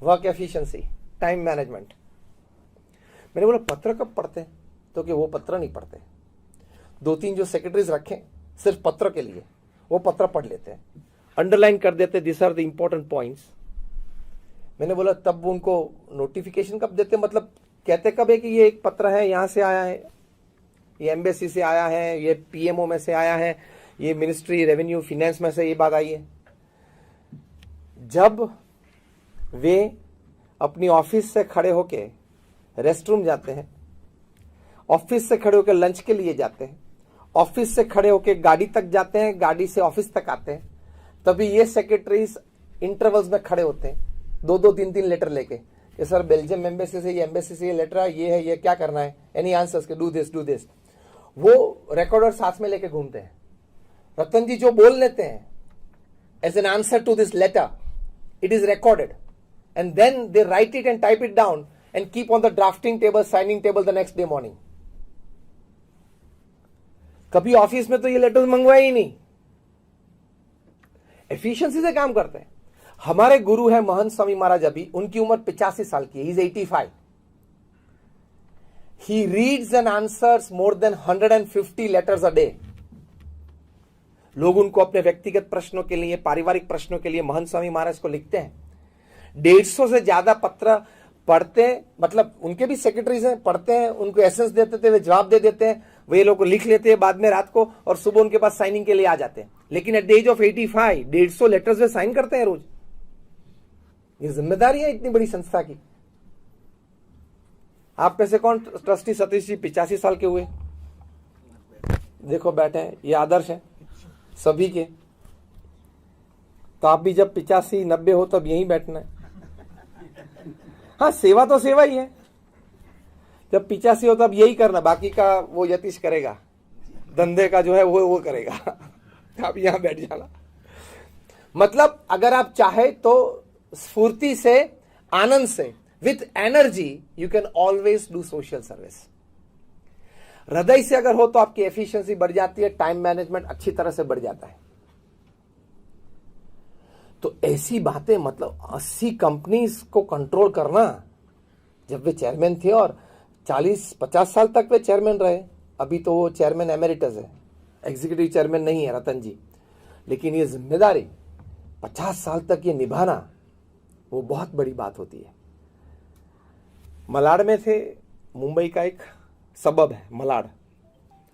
Work efficiency, time management. मैंने बोला पत्र कब पढ़ते हैं? तो कि वो पत्र नहीं पढ़ते। 2-3 जो सेक्रेटरीज रखें सिर्फ पत्र के लिए, वो पत्र पढ़ लेते हैं, अंडरलाइन कर देते, this are the important points. मैंने बोला तब वो उनको नोटिफिकेशन कब देते? मतलब कहते कब है कि ये एक पत्र है, यहां से आया है, ये एम्बेसी से आया है, ये पीएमओ में से आया है, ये मिनिस्ट्री रेवेन्यू फाइनेंस में से ये बात आई है। जब वे अपनी ऑफिस से खड़े होके रेस्ट रूम जाते हैं, ऑफिस से खड़े होकर लंच के लिए जाते हैं, ऑफिस से खड़े होकर गाड़ी तक जाते हैं, गाड़ी से ऑफिस तक आते हैं, तभी ये सेक्रेटरीज इंटरवल्स में खड़े होते हैं, 2-2, 3-3 लेटर लेके, ये सर बेल्जियम एम्बेसी से, ये एम्बेसी से ये लेटर है, ये है, ये क्या करना है, एनी आंसर्स के, डू दिस। वो रिकॉर्डर साथ में लेके घूमते हैं। रतन जी जो बोल लेते हैं as an answer to this letter, it is recorded and then they write it and type it down and keep on the drafting table, signing table the next day morning. कभी ऑफिस में तो ये letters मंगवाए ही नहीं, efficiency से काम करते हैं। हमारे गुरु है महंत स्वामी महाराज, अभी उनकी उम्र 85 साल की है, he is 85। He reads and answers more than 150 letters a day. लोग उनको अपने व्यक्तिगत प्रश्नों के लिए, पारिवारिक प्रश्नों के लिए महंत स्वामी महाराज को लिखते हैं। 150 से ज्यादा पत्र पढ़ते हैं, मतलब उनके भी सेक्रेटरीज हैं, पढ़ते हैं, उनको एसेंस देते थे, वे जवाब दे देते हैं, वे लोग लिख लेते हैं बाद में रात को, और सुबह उनके पास साइनिंग के लिए आ जाते हैं। लेकिन at the age of 85 150 letters वे साइन करते हैं रोज। ये जिम्मेदारी है इतनी बड़ी संस्था की। आप में से कौन ट्रस्टी सतीश जी 85 साल के हुए? देखो बैठे हैं, ये आदर्श है सभी के। तो आप भी जब 85-90 हो तब यहीं बैठना है। हाँ, सेवा तो सेवा ही है। जब 85 हो तब यही करना, बाकी का वो यतीश करेगा, धंधे का जो है वो करेगा। आप यहां बैठ जाना। मतलब अगर आप चाहे तो स्फूर्ति से, आनंद से, with energy you can always do social service. हृदय से अगर हो तो आपकी एफिशिएंसी बढ़ जाती है, टाइम मैनेजमेंट अच्छी तरह से बढ़ जाता है। तो ऐसी बातें, मतलब 80 कंपनीज को कंट्रोल करना, जब वे चेयरमैन थे और 40-50 साल तक वे चेयरमैन रहे। अभी तो वो चेयरमैन एमेरिटस है, एग्जीक्यूटिव चेयरमैन नहीं है रतन जी, लेकिन ये जिम्मेदारी 50 साल तक ये निभाना वो बहुत बड़ी बात होती है। मलाड में थे, मुंबई का एक सबब है मलाड,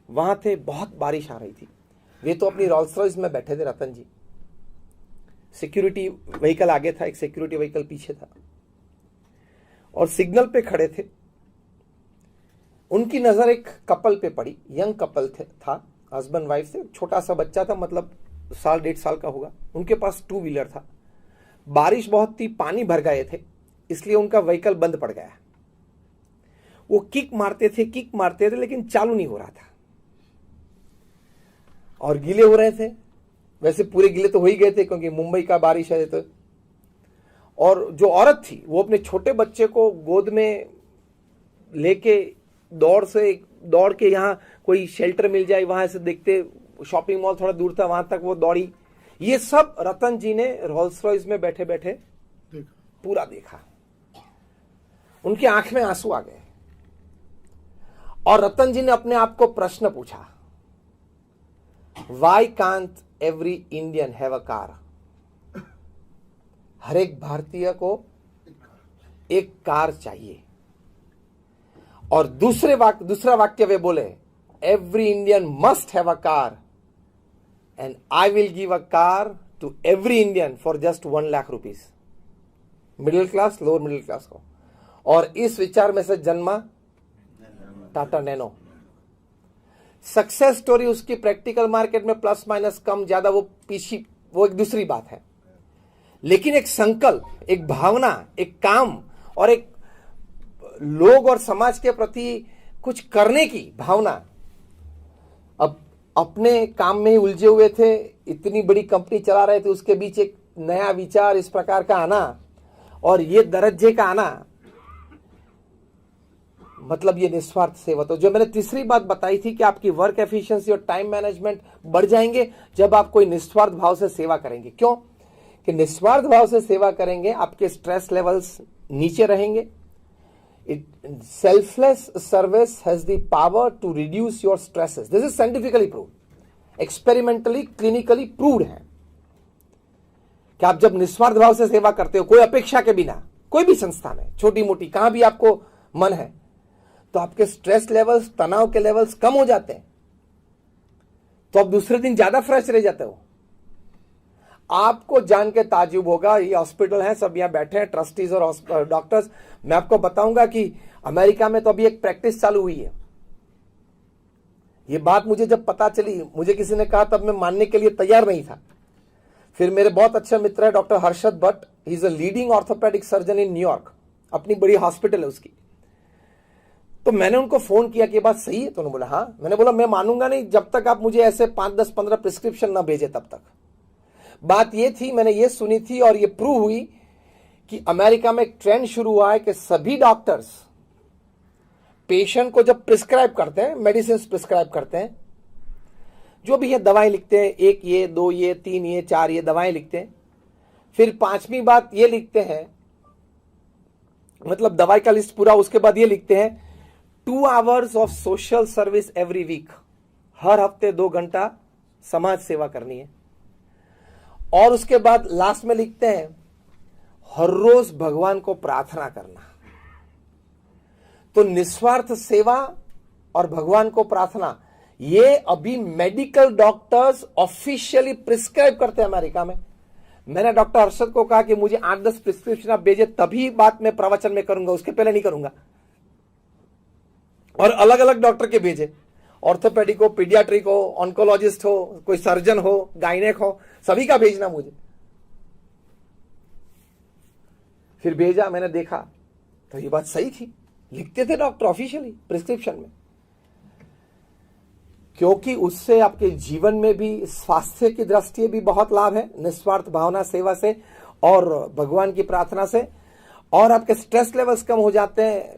वहां थे, बहुत बारिश आ रही थी। वे तो अपनी रोल्स रॉयस में बैठे थे रतन जी, सिक्योरिटी व्हीकल आगे था, एक सिक्योरिटी व्हीकल पीछे था, और सिग्नल पे खड़े थे। उनकी नजर एक कपल पे पड़ी, यंग कपल था, हस्बैंड वाइफ थे, छोटा सा बच्चा था, मतलब 1.5 साल का होगा। उनके पास 2 व्हीलर था। बारिश बहुत थी, पानी भर गए थे, इसलिए उनका व्हीकल बंद पड़ गया। वो किक मारते थे, लेकिन चालू नहीं हो रहा था, और गीले हो रहे थे। वैसे पूरे गीले तो हो ही गए थे क्योंकि मुंबई का बारिश है तो। और जो औरत थी वो अपने छोटे बच्चे को गोद में लेके दौड़ के यहाँ कोई शेल्टर मिल जाए वहां से देखते, शॉपिंग मॉल थोड़ा दूर था, वहां तक वो दौड़ी। ये सब रतन जी ने रोल्स रॉयस में बैठे बैठे पूरा देखा। उनकी आंख में आंसू आ गए और रतन जी ने अपने आप को प्रश्न पूछा, why can't every Indian have a car? हर एक भारतीय को एक कार चाहिए। और दूसरा वाक्य वे बोले, every Indian must have a car and I will give a car to every Indian for just 1 lakh rupees. Middle class, lower middle class को। और इस विचार में से जन्मा टाटा नैनो। सक्सेस स्टोरी उसकी प्रैक्टिकल मार्केट में प्लस माइनस कम ज्यादा वो एक दूसरी बात है, लेकिन एक संकल्प, एक भावना, एक काम और एक लोग और समाज के प्रति कुछ करने की भावना। अब अपने काम में ही उलझे हुए थे, इतनी बड़ी कंपनी चला रहे थे, उसके बीच एक नया विचार इस प्रकार का आना और ये दर्जे का आना, मतलब ये निस्वार्थ सेवा। तो जो मैंने तीसरी बात बताई थी कि आपकी वर्क एफिशिएंसी और टाइम मैनेजमेंट बढ़ जाएंगे जब आप कोई निस्वार्थ भाव से सेवा करेंगे। क्यों? कि निस्वार्थ भाव से सेवा करेंगे, आपके स्ट्रेस लेवल्स नीचे रहेंगे। Selfless service has the power to reduce your stresses. This is scientifically proved, experimentally, clinically proved है कि आप जब निस्वार्थ भाव से सेवा करते हो, कोई अपेक्षा के बिना, कोई भी संस्था में, छोटी मोटी, कहां भी आपको मन है, तो आपके स्ट्रेस लेवल्स, तनाव के लेवल्स कम हो जाते हैं, तो आप दूसरे दिन ज्यादा फ्रेश रह जाते हो। आपको जान के ताज्जुब होगा, ये हॉस्पिटल है, सब यहां बैठे हैं, ट्रस्टीज और डॉक्टर्स। मैं आपको बताऊंगा कि अमेरिका में तो अभी एक प्रैक्टिस चालू हुई है। ये बात मुझे जब पता चली, मुझे किसी ने कहा, तब मैं मानने के लिए तैयार नहीं था। फिर मेरे बहुत अच्छे मित्र है doctor Harshad Bhatt, he is a leading orthopaedic surgeon in New York, अपनी बड़ी हॉस्पिटल है उसकी। तो मैंने उनको फोन किया कि ये बात सही है? तो उन्होंने बोला हाँ। मैंने बोला मैं मानूंगा नहीं जब तक आप मुझे ऐसे 5, 10, 15 प्रिस्क्रिप्शन ना भेजे तब तक। बात ये थी, मैंने ये सुनी थी और ये प्रूव हुई कि अमेरिका में एक ट्रेंड शुरू हुआ है कि सभी डॉक्टर्स पेशेंट को जब प्रिस्क्राइब करते हैं, मेडिसिन प्रिस्क्राइब करते हैं, जो भी है दवाएं लिखते हैं, 1 ये, 2 ये, 3 ये, 4 ये दवाएं लिखते हैं। फिर 5वीं बात ये लिखते हैं, मतलब दवाई का लिस्ट पूरा, उसके बाद ये लिखते हैं 2 hours of social service every week, हर हफ्ते 2 घंटा समाज सेवा करनी है। और उसके बाद लास्ट में लिखते हैं हर रोज भगवान को प्रार्थना करना। तो निस्वार्थ सेवा और भगवान को प्रार्थना, ये अभी मेडिकल डॉक्टर्स ऑफिशियली प्रिस्क्राइब करते हैं अमेरिका में। मैंने डॉक्टर हर्षद को कहा कि मुझे 8-10 प्रिस्क्रिप्शन आप भेजे, तभी बात मैं प्रवचन में करूंगा, उसके पहले नहीं करूंगा। और अलग अलग डॉक्टर के भेजे, ऑर्थोपेडिक हो, पीडियाट्रिक हो, ऑन्कोलॉजिस्ट हो, कोई सर्जन हो, गायनेक हो, सभी का भेजना मुझे। फिर भेजा, मैंने देखा तो ये बात सही थी, लिखते थे डॉक्टर ऑफिशियली प्रिस्क्रिप्शन में। क्योंकि उससे आपके जीवन में भी, स्वास्थ्य की दृष्टि भी बहुत लाभ है निस्वार्थ भावना सेवा से और भगवान की प्रार्थना से। और आपके स्ट्रेस लेवल्स कम हो जाते हैं,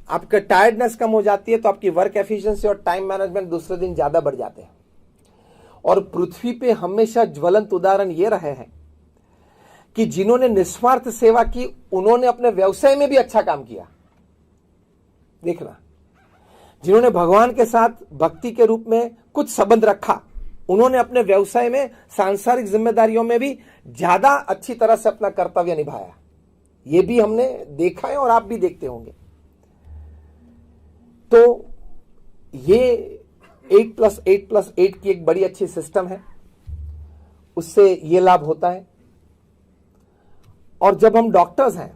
आपका टायर्डनेस कम हो जाती है, तो आपकी वर्क एफिशिएंसी और टाइम मैनेजमेंट दूसरे दिन ज्यादा बढ़ जाते हैं। और पृथ्वी पे हमेशा ज्वलंत उदाहरण ये रहे हैं कि जिन्होंने निस्वार्थ सेवा की, उन्होंने अपने व्यवसाय में भी अच्छा काम किया। देखना, जिन्होंने भगवान के साथ भक्ति के रूप में कुछ संबंध रखा, उन्होंने अपने व्यवसाय में, सांसारिक जिम्मेदारियों में भी ज्यादा अच्छी तरह से अपना कर्तव्य निभाया। ये भी हमने देखा है और आप भी देखते होंगे। तो ये 8+8+8 की एक बड़ी अच्छी सिस्टम है, उससे ये लाभ होता है। और जब हम डॉक्टर्स हैं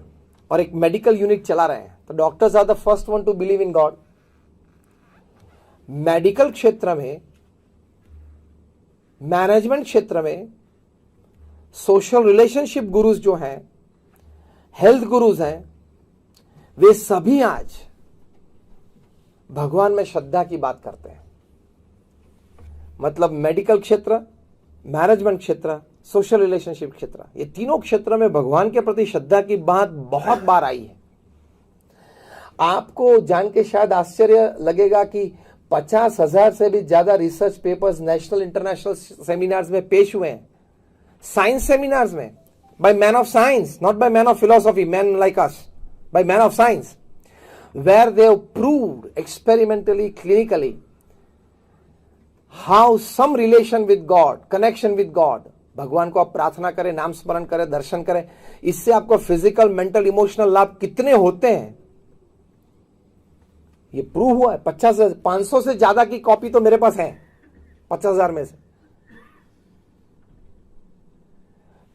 और एक मेडिकल यूनिट चला रहे हैं, तो doctors are the first one to believe in God. Medical क्षेत्र में, मैनेजमेंट क्षेत्र में, सोशल रिलेशनशिप गुरुज जो हैं, हेल्थ गुरुज हैं, वे सभी आज भगवान में श्रद्धा की बात करते हैं। मतलब मेडिकल क्षेत्र, मैनेजमेंट क्षेत्र, सोशल रिलेशनशिप क्षेत्र, ये तीनों क्षेत्र में भगवान के प्रति श्रद्धा की बात बहुत बार आई है। आपको जान के शायद आश्चर्य लगेगा कि 50,000 से भी ज्यादा research papers national international seminars में पेश हुए हैं, साइंस सेमिनार्स में, by man of science, not by man of philosophy, man like us, by man of science, where they have proved experimentally, clinically, how some relation with God, connection with God, भगवान को आप प्रार्थना करें, नाम स्मरण करें, दर्शन करें, इससे आपको फिजिकल, मेंटल, इमोशनल लाभ कितने होते हैं, ये प्रूव हुआ है। 500 से ज्यादा की कॉपी तो मेरे पास है 50,000 में से।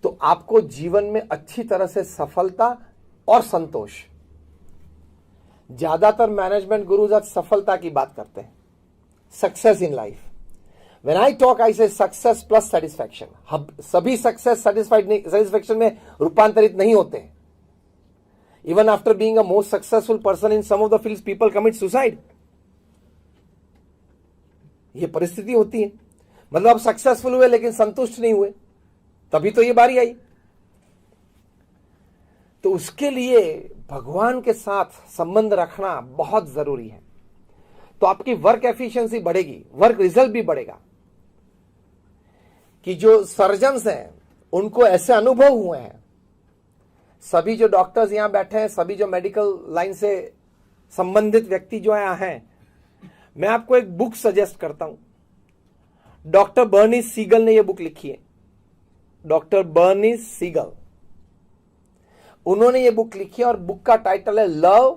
तो आपको जीवन में अच्छी तरह से सफलता और संतोष, ज्यादातर मैनेजमेंट गुरुज आज सफलता की बात करते हैं, success in life. When I talk I से सक्सेस प्लस सेटिस्फैक्शन। सभी सक्सेस सेटिस्फेक्शन में रूपांतरित नहीं होते हैं। Even after being a most successful person in some of the fields, people commit suicide. ये परिस्थिति होती है। मतलब आप सक्सेसफुल हुए लेकिन संतुष्ट नहीं हुए, तभी तो ये बारी आई। तो उसके लिए भगवान के साथ संबंध रखना बहुत जरूरी है। तो आपकी वर्क एफिशिएंसी बढ़ेगी, वर्क रिजल्ट भी बढ़ेगा। कि जो सर्जन्स हैं उनको ऐसे अनुभव हुए हैं, सभी जो डॉक्टर्स यहां बैठे हैं, सभी जो मेडिकल लाइन से संबंधित व्यक्ति जो यहां हैं, मैं आपको एक बुक सजेस्ट करता हूं। डॉक्टर बर्नीस सीगल ने यह बुक लिखी है। डॉक्टर बर्नीस सीगल, उन्होंने ये बुक लिखी है और बुक का टाइटल है love,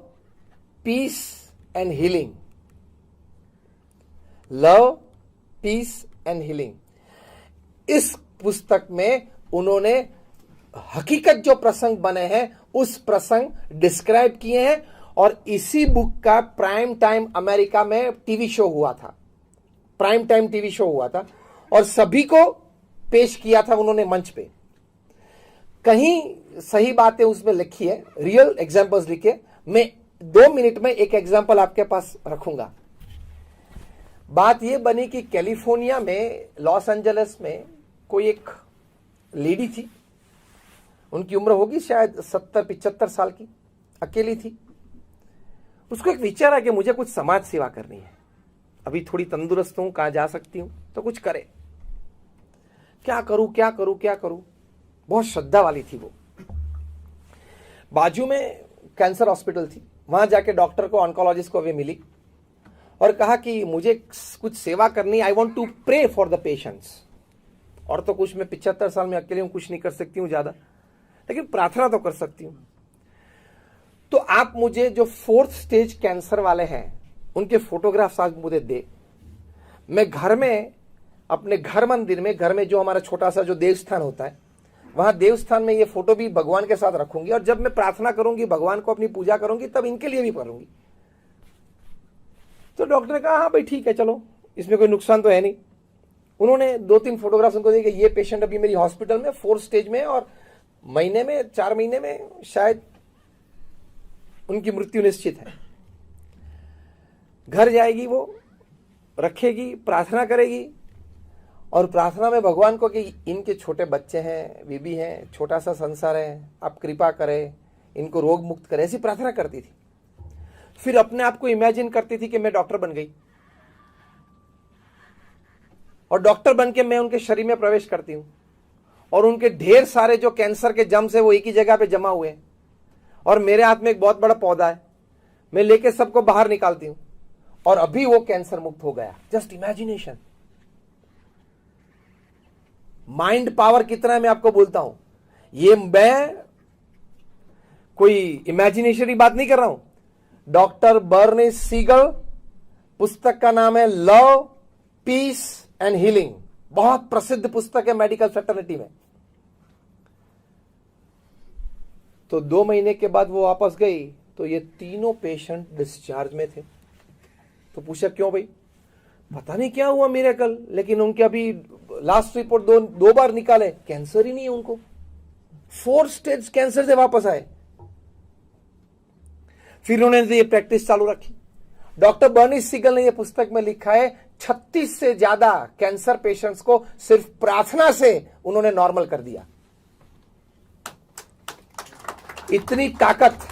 peace and healing. Love, peace and healing. इस पुस्तक में उन्होंने हकीकत जो प्रसंग बने हैं उस प्रसंग डिस्क्राइब किए हैं, और इसी बुक का प्राइम टाइम अमेरिका में टीवी शो हुआ था। प्राइम टाइम टीवी शो हुआ था और सभी को पेश किया था उन्होंने मंच पे। कहीं सही बातें उसमें लिखी है, रियल एग्जांपल्स लिखे। मैं 2 मिनट में एक एग्जांपल आपके पास रखूंगा। बात यह बनी कि कैलिफोर्निया में, लॉस एंजलिस में कोई एक लेडी थी, उनकी उम्र होगी शायद 70-75 साल की, अकेली थी। उसको एक विचार है कि मुझे कुछ समाज सेवा करनी है, अभी थोड़ी तंदुरुस्त हूं, कहां जा सकती हूं तो कुछ करे, क्या करूं क्या करूं क्या करूं। बहुत श्रद्धा वाली थी वो। बाजू में कैंसर हॉस्पिटल थी, वहां जाके डॉक्टर को, ऑन्कोलॉजिस्ट को वे मिली और कहा कि मुझे कुछ सेवा करनी, I want to pray for the patients. और तो कुछ, मैं 75 साल में अकेले हूं, कुछ नहीं कर सकती हूं ज्यादा, लेकिन प्रार्थना तो कर सकती हूं। तो आप मुझे जो 4th स्टेज कैंसर वाले हैं उनके फोटोग्राफ्स आज मुझे दे, मैं घर में, अपने घर मंदिर में, घर में जो हमारा छोटा सा जो देवस्थान होता है, वहां देवस्थान में ये फोटो भी भगवान के साथ रखूंगी, और जब मैं प्रार्थना करूंगी, भगवान को अपनी पूजा करूंगी, तब इनके लिए भी करूंगी। तो डॉक्टर ने कहा हाँ भाई ठीक है, चलो, इसमें कोई नुकसान तो है नहीं। उन्होंने 2-3 फोटोग्राफ्स उनको दिए कि ये पेशेंट अभी मेरी हॉस्पिटल में 4th स्टेज में, और महीने में, 4 महीने में शायद उनकी मृत्यु निश्चित है। घर जाएगी वो, रखेगी, प्रार्थना करेगी, और प्रार्थना में भगवान को कि इनके छोटे बच्चे हैं, बीबी हैं, छोटा सा संसार है, आप कृपा करें, इनको रोग मुक्त करें, ऐसी प्रार्थना करती थी। फिर अपने आप को इमेजिन करती थी कि मैं डॉक्टर बन गई, और डॉक्टर बन के मैं उनके शरीर में प्रवेश करती हूं, और उनके ढेर सारे जो कैंसर के जम्स है वो एक ही जगह पे जमा हुए हैं, और मेरे हाथ में एक बहुत बड़ा पौधा है, मैं लेके सबको बाहर निकालती हूं, और अभी वो कैंसर मुक्त हो गया। Just imagination. माइंड पावर कितना है मैं आपको बोलता हूं। ये मैं कोई इमेजिनेशन की बात नहीं कर रहा हूं। डॉक्टर बर्नीस सीगल, पुस्तक का नाम है लव, पीस एंड हीलिंग। बहुत प्रसिद्ध पुस्तक है मेडिकल फ्रेटर्निटी में। तो 2 महीने के बाद वो वापस गई तो ये तीनों पेशेंट डिस्चार्ज में थे। तो पूछा क्यों भाई? पता नहीं क्या हुआ मिरेकल, लेकिन उनके अभी लास्ट रिपोर्ट 2 बार निकाले, कैंसर ही नहीं है उनको। 4th स्टेज कैंसर से वापस आए। फिर उन्होंने ये प्रैक्टिस चालू रखी। डॉक्टर बर्नीस सीगल ने ये पुस्तक में लिखा है 36 से ज्यादा कैंसर पेशेंट्स को सिर्फ प्रार्थना से उन्होंने नॉर्मल कर दिया। इतनी ताकत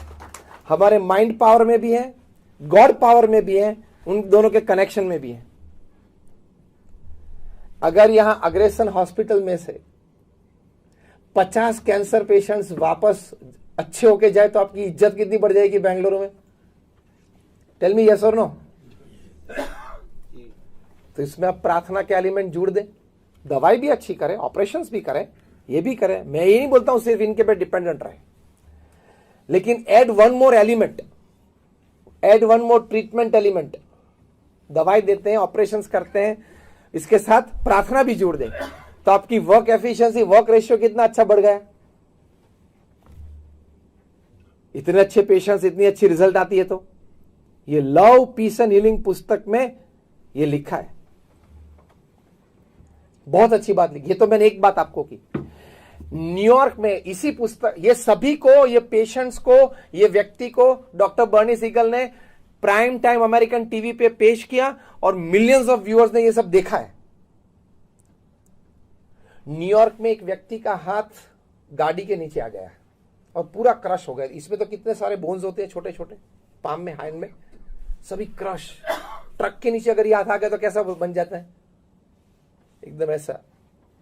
हमारे माइंड पावर में भी है, गॉड पावर में भी है, उन दोनों के कनेक्शन में भी है। अगर यहां अग्रेसन हॉस्पिटल में से 50 कैंसर पेशेंट्स वापस अच्छे होके जाए तो आपकी इज्जत कितनी बढ़ जाएगी बेंगलुरु में? टेल मी यस और नो। तो इसमें आप प्रार्थना के एलिमेंट जोड़ दें, दवाई भी अच्छी करें, ऑपरेशंस भी करें, ये भी करें। मैं ये नहीं बोलता हूं सिर्फ इनके पे डिपेंडेंट रहे, लेकिन add one more element, add one more treatment element. दवाई देते हैं, ऑपरेशंस करते हैं, इसके साथ प्रार्थना भी जोड़ दें, तो आपकी वर्क एफिशिएंसी, वर्क रेशियो कितना अच्छा बढ़ गया। इतने अच्छे पेशेंट्स, इतनी अच्छी रिजल्ट आती है। तो ये लव, पीस एंड हीलिंग पुस्तक में ये लिखा है। बहुत अच्छी बात लिखी। ये तो मैंने एक बात आपको की। न्यूयॉर्क में इसी पुस्तक, ये सभी को, ये पेशेंट्स को, ये व्यक्ति को डॉक्टर बर्नी सीगल ने प्राइम टाइम अमेरिकन टीवी पे पेश किया और मिलियंस ऑफ व्यूअर्स ने ये सब देखा है। न्यूयॉर्क में एक व्यक्ति का हाथ गाड़ी के नीचे आ गया और पूरा क्रश हो गया। इसमें तो कितने सारे बोन्स होते हैं, छोटे छोटे, पाम में, हैंड में, सभी क्रश। ट्रक के नीचे अगर ये हाथ आ गया तो कैसा बन जाता है, एकदम ऐसा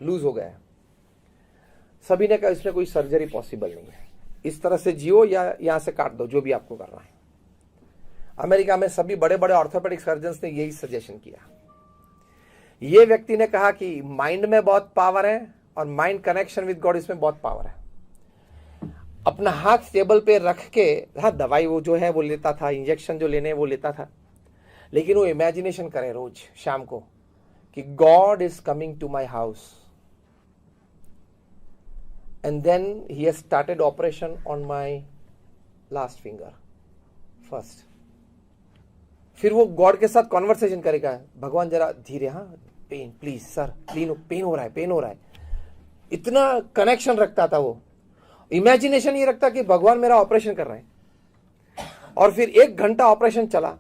लूज हो गया। सभी ने कहा इसमें कोई सर्जरी पॉसिबल नहीं है, इस तरह से जियो या यहां से काट दो, जो भी आपको करना है। अमेरिका में सभी बड़े बड़े ऑर्थोपेडिक सर्जन्स ने यही सजेशन किया। ये व्यक्ति ने कहा कि माइंड में बहुत पावर है और माइंड कनेक्शन विद गॉड, इसमें बहुत पावर है। अपना हाथ टेबल पे रख के, हाँ दवाई वो जो है वो लेता था, इंजेक्शन जो लेने वो लेता था, लेकिन वो इमेजिनेशन करे रोज शाम को कि God is coming to my house. And then he has started operation on my last finger first. फिर वो गॉड के साथ कॉन्वर्सेशन करेगा, भगवान जरा धीरे, हाँ पेन प्लीज सर, पेन हो रहा है, पेन हो रहा है। इतना कनेक्शन रखता था वो, इमेजिनेशन ये रखता कि भगवान मेरा ऑपरेशन कर रहे हैं। और फिर 1 घंटा ऑपरेशन चला,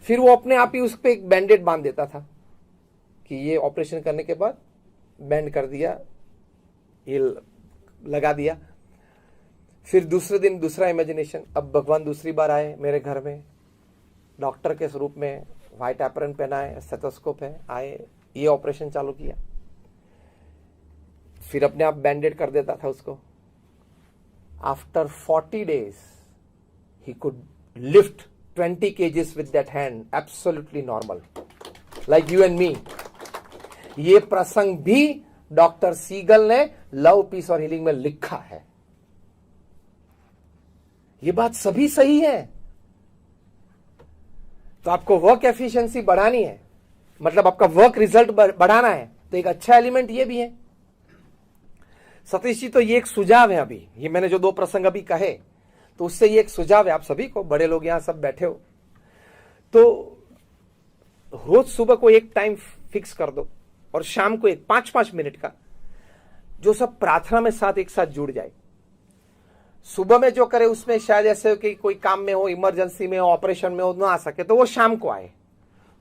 फिर वो अपने आप ही उस पर एक बैंडेड बांध देता था कि ये ऑपरेशन करने के बाद बैंड कर दिया, ये लगा दिया। फिर दूसरे दिन दूसरा इमेजिनेशन, अब भगवान दूसरी बार आए मेरे घर में डॉक्टर के स्वरूप में, व्हाइट एप्रन पहनाए, स्टेथोस्कोप है, आए, ये ऑपरेशन चालू किया। फिर अपने आप बैंडेड कर देता था उसको। After 40 days he could lift 20 kgs with that hand, absolutely normal, like you and me. ये प्रसंग भी डॉक्टर सीगल ने लव, पीस और हीलिंग में लिखा है। ये बात सभी सही है। तो आपको वर्क एफिशिएंसी बढ़ानी है, मतलब आपका वर्क रिजल्ट बढ़ाना है, तो एक अच्छा एलिमेंट ये भी है। सतीश जी, तो ये एक सुझाव है। अभी ये मैंने जो 2 प्रसंग अभी कहे, तो उससे ये एक सुझाव है आप सभी को, बड़े लोग यहां सब बैठे हो, तो रोज सुबह को एक टाइम फिक्स कर दो और शाम को एक 5-5 मिनट का, जो सब प्रार्थना में साथ एक साथ जुड़ जाए। सुबह में जो करे उसमें शायद ऐसे हो कि कोई काम में हो, इमरजेंसी में हो, ऑपरेशन में हो, ना आ सके तो वो शाम को आए।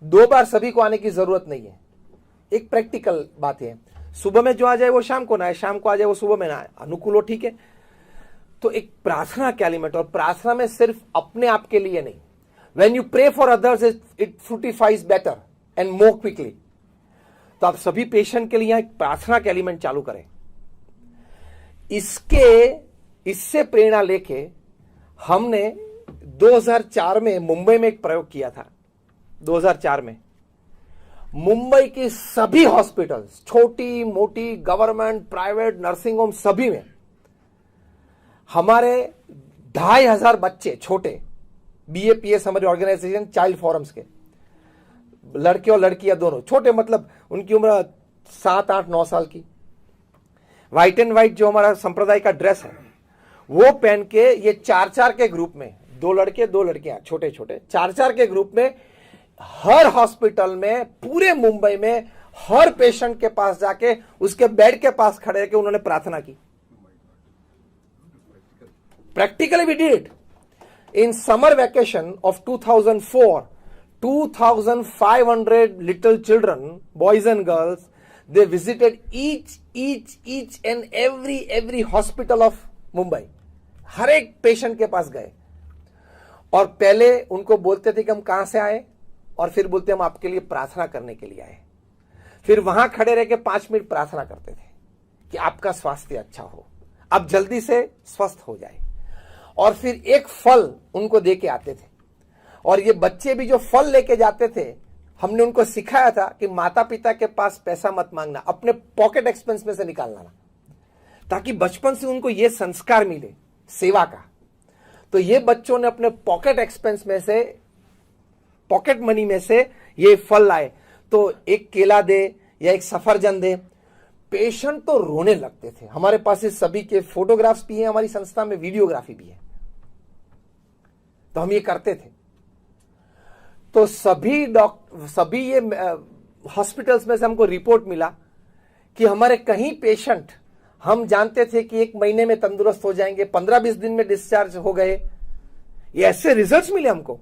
2 बार सभी को आने की जरूरत नहीं है। एक प्रैक्टिकल बात है, सुबह में जो आ जाए वो शाम को ना आए, शाम को आ जाए वो सुबह में ना आए, अनुकूल हो, ठीक है। तो एक प्रार्थना के एलिमेंट, और प्रार्थना में सिर्फ अपने आप के लिए नहीं, when you pray for others it fructifies better and more quickly. तो आप सभी पेशेंट के लिए एक प्रार्थना के एलिमेंट चालू करें। इससे प्रेरणा लेके हमने 2004 में मुंबई में एक प्रयोग किया था। 2004 में मुंबई के सभी हॉस्पिटल्स, छोटी मोटी, गवर्नमेंट, प्राइवेट, नर्सिंग होम, सभी में हमारे 2500 बच्चे, छोटे, BAPS हमारी ऑर्गेनाइजेशन चाइल्ड फोरम्स के, लड़के और लड़कियां दोनों, छोटे मतलब उनकी उम्र 7, 8, 9 साल की, व्हाइट एंड व्हाइट जो हमारा संप्रदाय का ड्रेस है वो पहन के, ये 4-4 के ग्रुप में, 2 लड़के 2 लड़कियां, छोटे छोटे 4-4 के ग्रुप में, हर हॉस्पिटल में, पूरे मुंबई में, हर पेशेंट के पास जाके उसके बेड के पास खड़े होकर उन्होंने प्रार्थना की। Practically we did it. In summer vacation of 2004, 2500 little children, boys and girls, they visited each and every hospital of Mumbai. हर एक पेशेंट के पास गए और पहले उनको बोलते थे कि हम कहां से आए, और फिर बोलते हम आपके लिए प्रार्थना करने के लिए आए। फिर वहां खड़े रह के 5 मिनट प्रार्थना करते थे कि आपका स्वास्थ्य अच्छा हो, आप जल्दी से स्वस्थ हो जाए। और फिर एक फल उनको दे के आते थे, और ये बच्चे भी जो फल लेके जाते थे, हमने उनको सिखाया था कि माता पिता के पास पैसा मत मांगना, अपने पॉकेट एक्सपेंस में से निकालना, ताकि बचपन से उनको ये संस्कार मिले सेवा का। तो ये बच्चों ने अपने पॉकेट एक्सपेंस में से, पॉकेट मनी में से ये फल लाए। तो एक केला दे या एक सफरजन दे, पेशेंट तो रोने लगते थे। हमारे पास इस सभी के फोटोग्राफ्स भी हैं, हमारी संस्था में वीडियोग्राफी भी है, तो हम ये करते थे। तो सभी ये हॉस्पिटल्स में से हमको रिपोर्ट मिला कि हमारे कहीं पेशेंट हम जानते थे कि 1 महीने में तंदुरुस्त हो जाएंगे, 15-20 दिन में डिस्चार्ज हो गए, ये ऐसे रिजल्ट्स मिले हमको,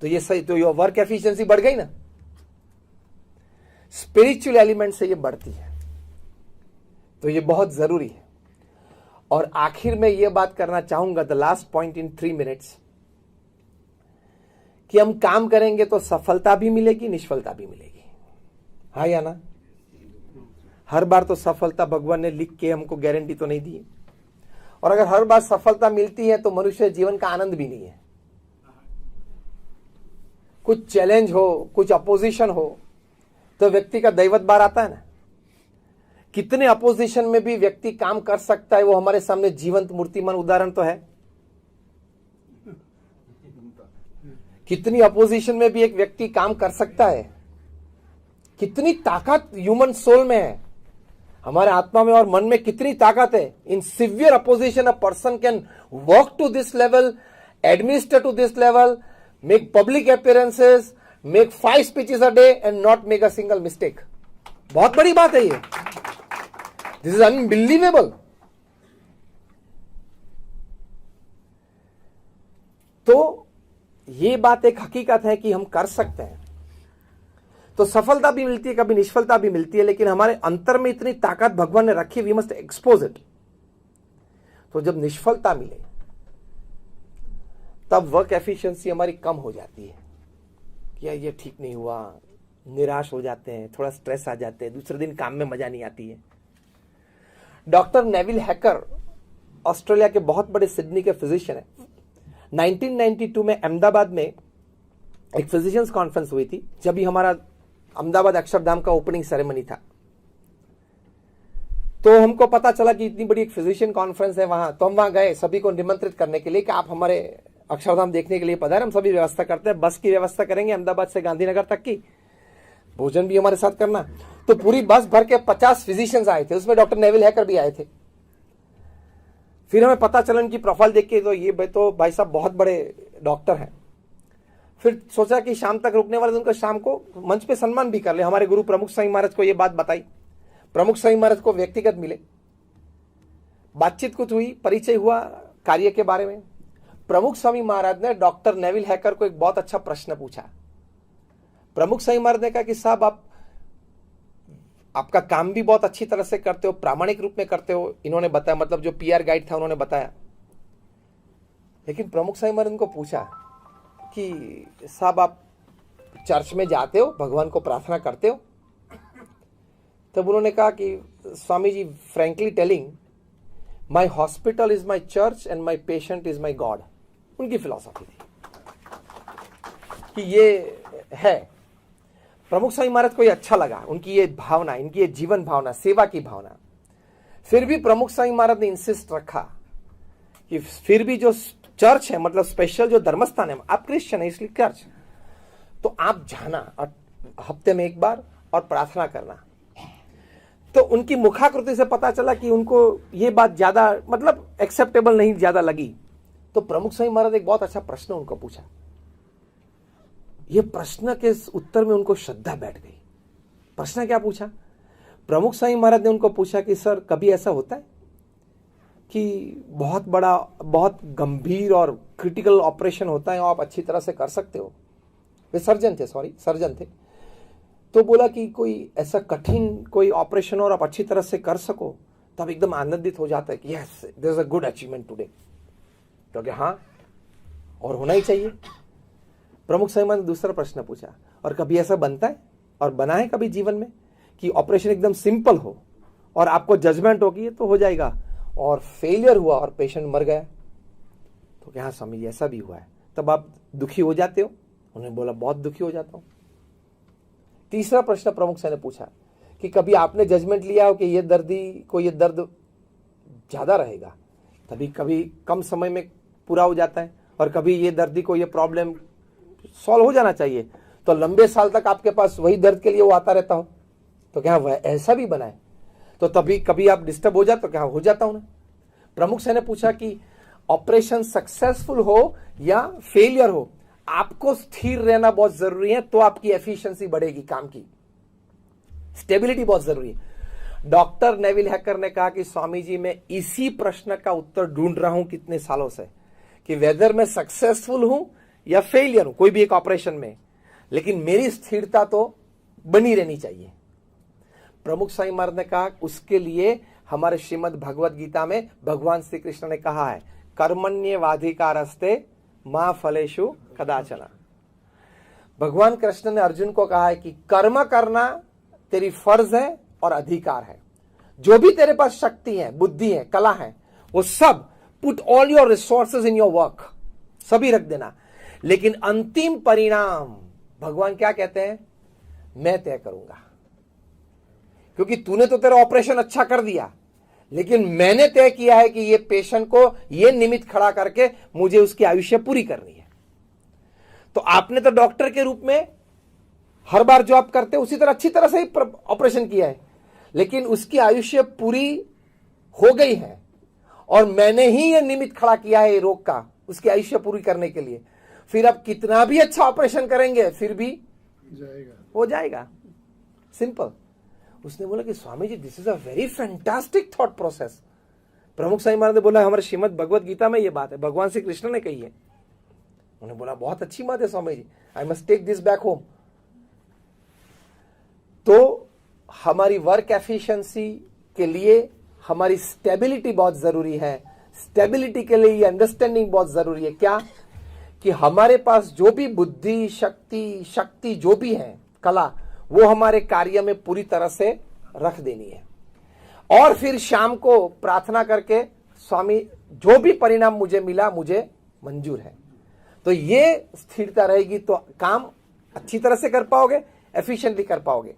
तो ये सही, तो ये वर्क एफिशिएंसी बढ़ गई ना। स्पिरिचुअल एलिमेंट से ये बढ़ती है, तो ये बहुत जरूरी है। और आखिर में ये बात करना चाहूंगा, the last point in 3 minutes, कि हम काम करेंगे तो सफलता भी मिलेगी, निष्फलता भी मिलेगी, हाँ या ना। हर बार तो सफलता भगवान ने लिख के हमको गारंटी तो नहीं दी है, और अगर हर बार सफलता मिलती है तो मनुष्य जीवन का आनंद भी नहीं है। कुछ चैलेंज हो, कुछ अपोजिशन हो, तो व्यक्ति का दैवत बार आता है ना। कितने अपोजिशन में भी व्यक्ति काम कर सकता है, वो हमारे सामने जीवंत मूर्तिमान उदाहरण तो है। कितनी अपोजिशन में भी एक व्यक्ति काम कर सकता है। कितनी ताकत ह्यूमन सोल में है, हमारे आत्मा में और मन में कितनी ताकत है। In severe opposition a person can work to this level, administer to this level, make public appearances, make 5 speeches a day and not make a single mistake. बहुत बड़ी बात है ये, दिस इज अनबिलीवेबल। तो ये बात एक हकीकत है कि हम कर सकते हैं। तो सफलता भी मिलती है, कभी निष्फलता भी मिलती है, लेकिन हमारे अंतर में इतनी ताकत भगवान ने रखी, वी मस्ट एक्सपोज इट। तो जब निष्फलता मिले तब वर्क एफिशिएंसी हमारी कम हो जाती है, कि ये ठीक नहीं हुआ, निराश हो जाते हैं, थोड़ा स्ट्रेस आ जाते हैं, दूसरे दिन काम में मजा नहीं आती है। डॉक्टर नेविल हैकर ऑस्ट्रेलिया के बहुत बड़े सिडनी के फिजिशियन है। 1992 में अहमदाबाद में एक फिजिशियंस कॉन्फ्रेंस हुई थी, जब भी हमारा अहमदाबाद अक्षरधाम का ओपनिंग सेरेमनी था। तो हमको पता चला कि इतनी बड़ी एक फिजिशियन कॉन्फ्रेंस है वहां, तो हम वहां गए सभी को निमंत्रित करने के लिए कि आप हमारे अक्षरधाम देखने के लिए पधारें। हम सभी व्यवस्था करते हैं, बस की व्यवस्था करेंगे अहमदाबाद से गांधीनगर तक की, भोजन भी हमारे साथ करना। तो पूरी बस भर के 50 फिजिशियंस आए थे, उसमें डॉक्टर नेविल हैकर भी आए थे। फिर हमें पता चला उनकी प्रोफाइल देख के, तो ये भाई साहब बहुत बड़े डॉक्टर हैं। फिर सोचा कि शाम तक रुकने वाले, उनका शाम को मंच पे सम्मान भी कर ले। हमारे गुरु प्रमुख स्वामी महाराज को ये बात बताई, प्रमुख स्वामी महाराज को व्यक्तिगत मिले, बातचीत कुछ हुई, परिचय हुआ कार्य के बारे में। प्रमुख स्वामी महाराज ने डॉक्टर नेविल हैकर को एक बहुत अच्छा प्रश्न पूछा। प्रमुख स्वामी महाराज ने कहा कि साहब आपका काम भी बहुत अच्छी तरह से करते हो, प्रामाणिक रूप में करते हो, इन्होंने बताया, मतलब जो पीआर गाइड था उन्होंने बताया। लेकिन प्रमुख स्वामी महाराज उनको पूछा कि साहब आप चर्च में जाते हो, भगवान को प्रार्थना करते हो? तब उन्होंने कहा कि Swami ji, frankly telling, my hospital is my church and my patient is my god. उनकी फिलॉसफी थी कि ये है। प्रमुख स्वामी महाराज को ये अच्छा लगा, उनकी ये भावना, इनकी ये जीवन भावना, सेवा की भावना। फिर भी प्रमुख स्वामी महाराज ने इंसिस्ट रखा कि फिर भी जो चर्च है, मतलब स्पेशल जो धर्मस्थान है, आप क्रिश्चियन है इसलिए चर्च, तो आप जाना और हफ्ते में एक बार और प्रार्थना करना। तो उनकी मुखाकृति से पता चला कि उनको ये बात ज्यादा, मतलब एक्सेप्टेबल नहीं ज्यादा लगी। तो प्रमुख स्वामी महाराज एक बहुत अच्छा प्रश्न उनको पूछा। ये प्रश्न के उत्तर में उनको श्रद्धा बैठ गई। प्रश्न क्या पूछा? प्रमुख स्वामी महाराज ने उनको पूछा कि सर, कभी ऐसा होता है कि बहुत बड़ा, बहुत गंभीर और क्रिटिकल ऑपरेशन होता है और आप अच्छी तरह से कर सकते हो? वे सर्जन थे। तो बोला कि कोई ऐसा कठिन कोई ऑपरेशन और आप अच्छी तरह से कर सको तो आप एकदम आनंदित हो जाता है कि yes, there is a good achievement today. तो क्या हाँ, और होना ही चाहिए। प्रमुख स्वामी महाराज ने दूसरा प्रश्न पूछा, और कभी ऐसा बनता है और बना है कभी जीवन में कि ऑपरेशन एकदम सिंपल हो और आपको जजमेंट होगी तो हो जाएगा, और फेलियर हुआ और पेशेंट मर गया? तो क्या हाँ स्वामी जी, ऐसा भी हुआ है। तब आप दुखी हो जाते हो? उन्होंने बोला बहुत दुखी हो जाता हूं। तीसरा प्रश्न प्रमुख स्वामी ने पूछा कि कभी आपने जजमेंट लिया हो कि ये दर्दी को ये दर्द ज्यादा रहेगा, तभी कभी कम समय में पूरा हो जाता है, और कभी ये दर्दी को ये प्रॉब्लम सॉल्व हो जाना चाहिए तो लंबे साल तक आपके पास वही दर्द के लिए वो आता रहता हो? तो क्या वह ऐसा भी बना है? तो तभी कभी आप डिस्टर्ब हो जाते, तो क्या हो जाता हूं ना। प्रमुख स्वामी ने पूछा कि ऑपरेशन सक्सेसफुल हो या फेलियर हो, आपको स्थिर रहना बहुत जरूरी है, तो आपकी एफिशिएंसी बढ़ेगी, काम की स्टेबिलिटी बहुत जरूरी है। डॉक्टर नेविल हैकर ने कहा कि स्वामी जी मैं इसी प्रश्न का उत्तर ढूंढ रहा हूं कितने सालों से, कि वेदर मैं सक्सेसफुल हूं या फेलियर हूं कोई भी एक ऑपरेशन में, लेकिन मेरी स्थिरता तो बनी रहनी चाहिए। प्रमुख स्वामी महाराज ने कहा उसके लिए हमारे श्रीमद् भगवद गीता में भगवान श्री कृष्ण ने कहा है कर्मण्येवाधिकारस्ते मा फलेषु कदाचन। भगवान कृष्ण ने अर्जुन को कहा है कि कर्म करना तेरी फर्ज है और अधिकार है। जो भी तेरे पास शक्ति है, बुद्धि है, कला है, वो सब put all your resources in your work, सभी रख देना। लेकिन अंतिम परिणाम भगवान क्या कहते हैं, मैं तय करूंगा। क्योंकि तूने तो तेरा ऑपरेशन अच्छा कर दिया, लेकिन मैंने तय किया है कि ये पेशेंट को ये निमित्त खड़ा करके मुझे उसकी आयुष्य पूरी करनी है। तो आपने तो डॉक्टर के रूप में हर बार जो आप करते हैं उसी तरह अच्छी तरह से ही ऑपरेशन किया है, लेकिन उसकी आयुष्य पूरी हो गई है और मैंने ही ये निमित्त खड़ा किया है रोग का उसकी आयुष्य पूरी करने के लिए। फिर आप कितना भी अच्छा ऑपरेशन करेंगे फिर भी हो जाएगा, सिंपल। उसने बोला कि Swami ji this is a very fantastic thought process. Pramukh Swami महाराज ने बोला हमारे श्रीमद् भगवद गीता में ये बात है, भगवान श्री कृष्ण ने कही है। उन्होंने बोला बहुत अच्छी बात है Swami ji, I must take this back home. तो हमारी वर्क एफिशिएंसी के लिए हमारी स्टेबिलिटी बहुत जरूरी है। स्टेबिलिटी के लिए ये अंडरस्टैंडिंग बहुत जरूरी है, क्या कि हमारे पास जो भी बुद्धि शक्ति जो भी है, कला, वो हमारे कार्य में पूरी तरह से रख देनी है। और फिर शाम को प्रार्थना करके स्वामी जो भी परिणाम मुझे मिला मुझे मंजूर है। तो ये स्थिरता रहेगी तो काम अच्छी तरह से कर पाओगे, एफिशिएंटली कर पाओगे।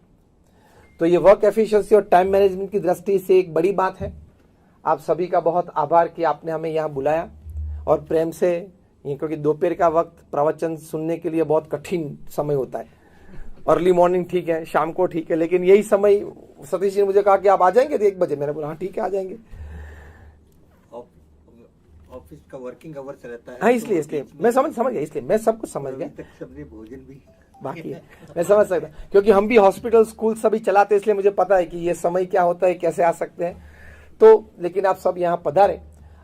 तो ये वर्क एफिशिएंसी और टाइम मैनेजमेंट की दृष्टि से एक बड़ी बात है। आप सभी का बहुत आभार कि आपने हमें यहाँ बुलाया और प्रेम से, क्योंकि दोपहर का वक्त प्रवचन सुनने के लिए बहुत कठिन समय होता है। अर्ली मॉर्निंग ठीक है, शाम को ठीक है, लेकिन यही समय सतीश जी ने मुझे कहा कि आप आ जाएंगे 1 बजे। मैंने बोला हाँ ठीक है आ जाएंगे। ऑफिस का वर्किंग आवर्स रहता है। हाँ इसलिए मैं समझ गया, इसलिए मैं सब कुछ समझ गया। सबने भोजन भी बाकी है, मैं समझ सकता, क्योंकि हम भी हॉस्पिटल स्कूल सभी चलाते हैं, इसलिए मुझे पता है कि ये समय क्या होता है, कैसे आ सकते हैं। तो लेकिन आप सब यहाँ पधारे,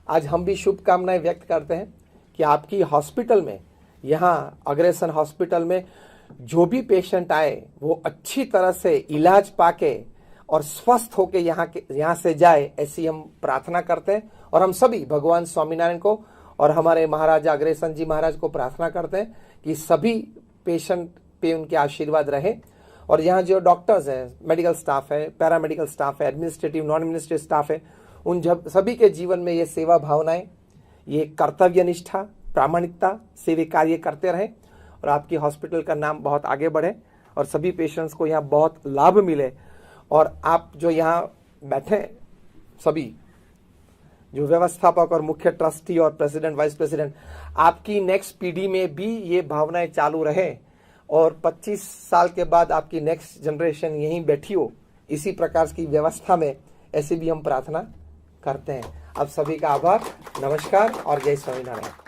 आज हम भी शुभकामनाएं व्यक्त करते हैं कि आपकी हॉस्पिटल में, यहाँ अग्रसेन हॉस्पिटल में जो भी पेशेंट आए वो अच्छी तरह से इलाज पाके और स्वस्थ होके यहाँ से जाए, ऐसी हम प्रार्थना करते हैं। और हम सभी भगवान स्वामीनारायण को और हमारे महाराजा अग्रसेन जी महाराज को प्रार्थना करते हैं कि सभी पेशेंट पे उनके आशीर्वाद रहे। और यहाँ जो डॉक्टर्स हैं, मेडिकल स्टाफ है, पैरामेडिकल स्टाफ है, एडमिनिस्ट्रेटिव नॉन एडमिनिस्ट्रेटिव स्टाफ है, उन सभी के जीवन में ये सेवा भावनाएं, ये कर्तव्य निष्ठा, प्रामाणिकता से वे कार्य करते रहें और आपकी हॉस्पिटल का नाम बहुत आगे बढ़े और सभी पेशेंट्स को यहाँ बहुत लाभ मिले। और आप जो यहाँ बैठे सभी जो व्यवस्थापक और मुख्य ट्रस्टी और प्रेसिडेंट, वाइस प्रेसिडेंट, आपकी नेक्स्ट पीढ़ी में भी ये भावनाएं चालू रहे और 25 साल के बाद आपकी नेक्स्ट जनरेशन यहीं बैठी हो इसी प्रकार की व्यवस्था में, ऐसी भी हम प्रार्थना करते हैं। आप सभी का आभार, नमस्कार और जय स्वामीनारायण।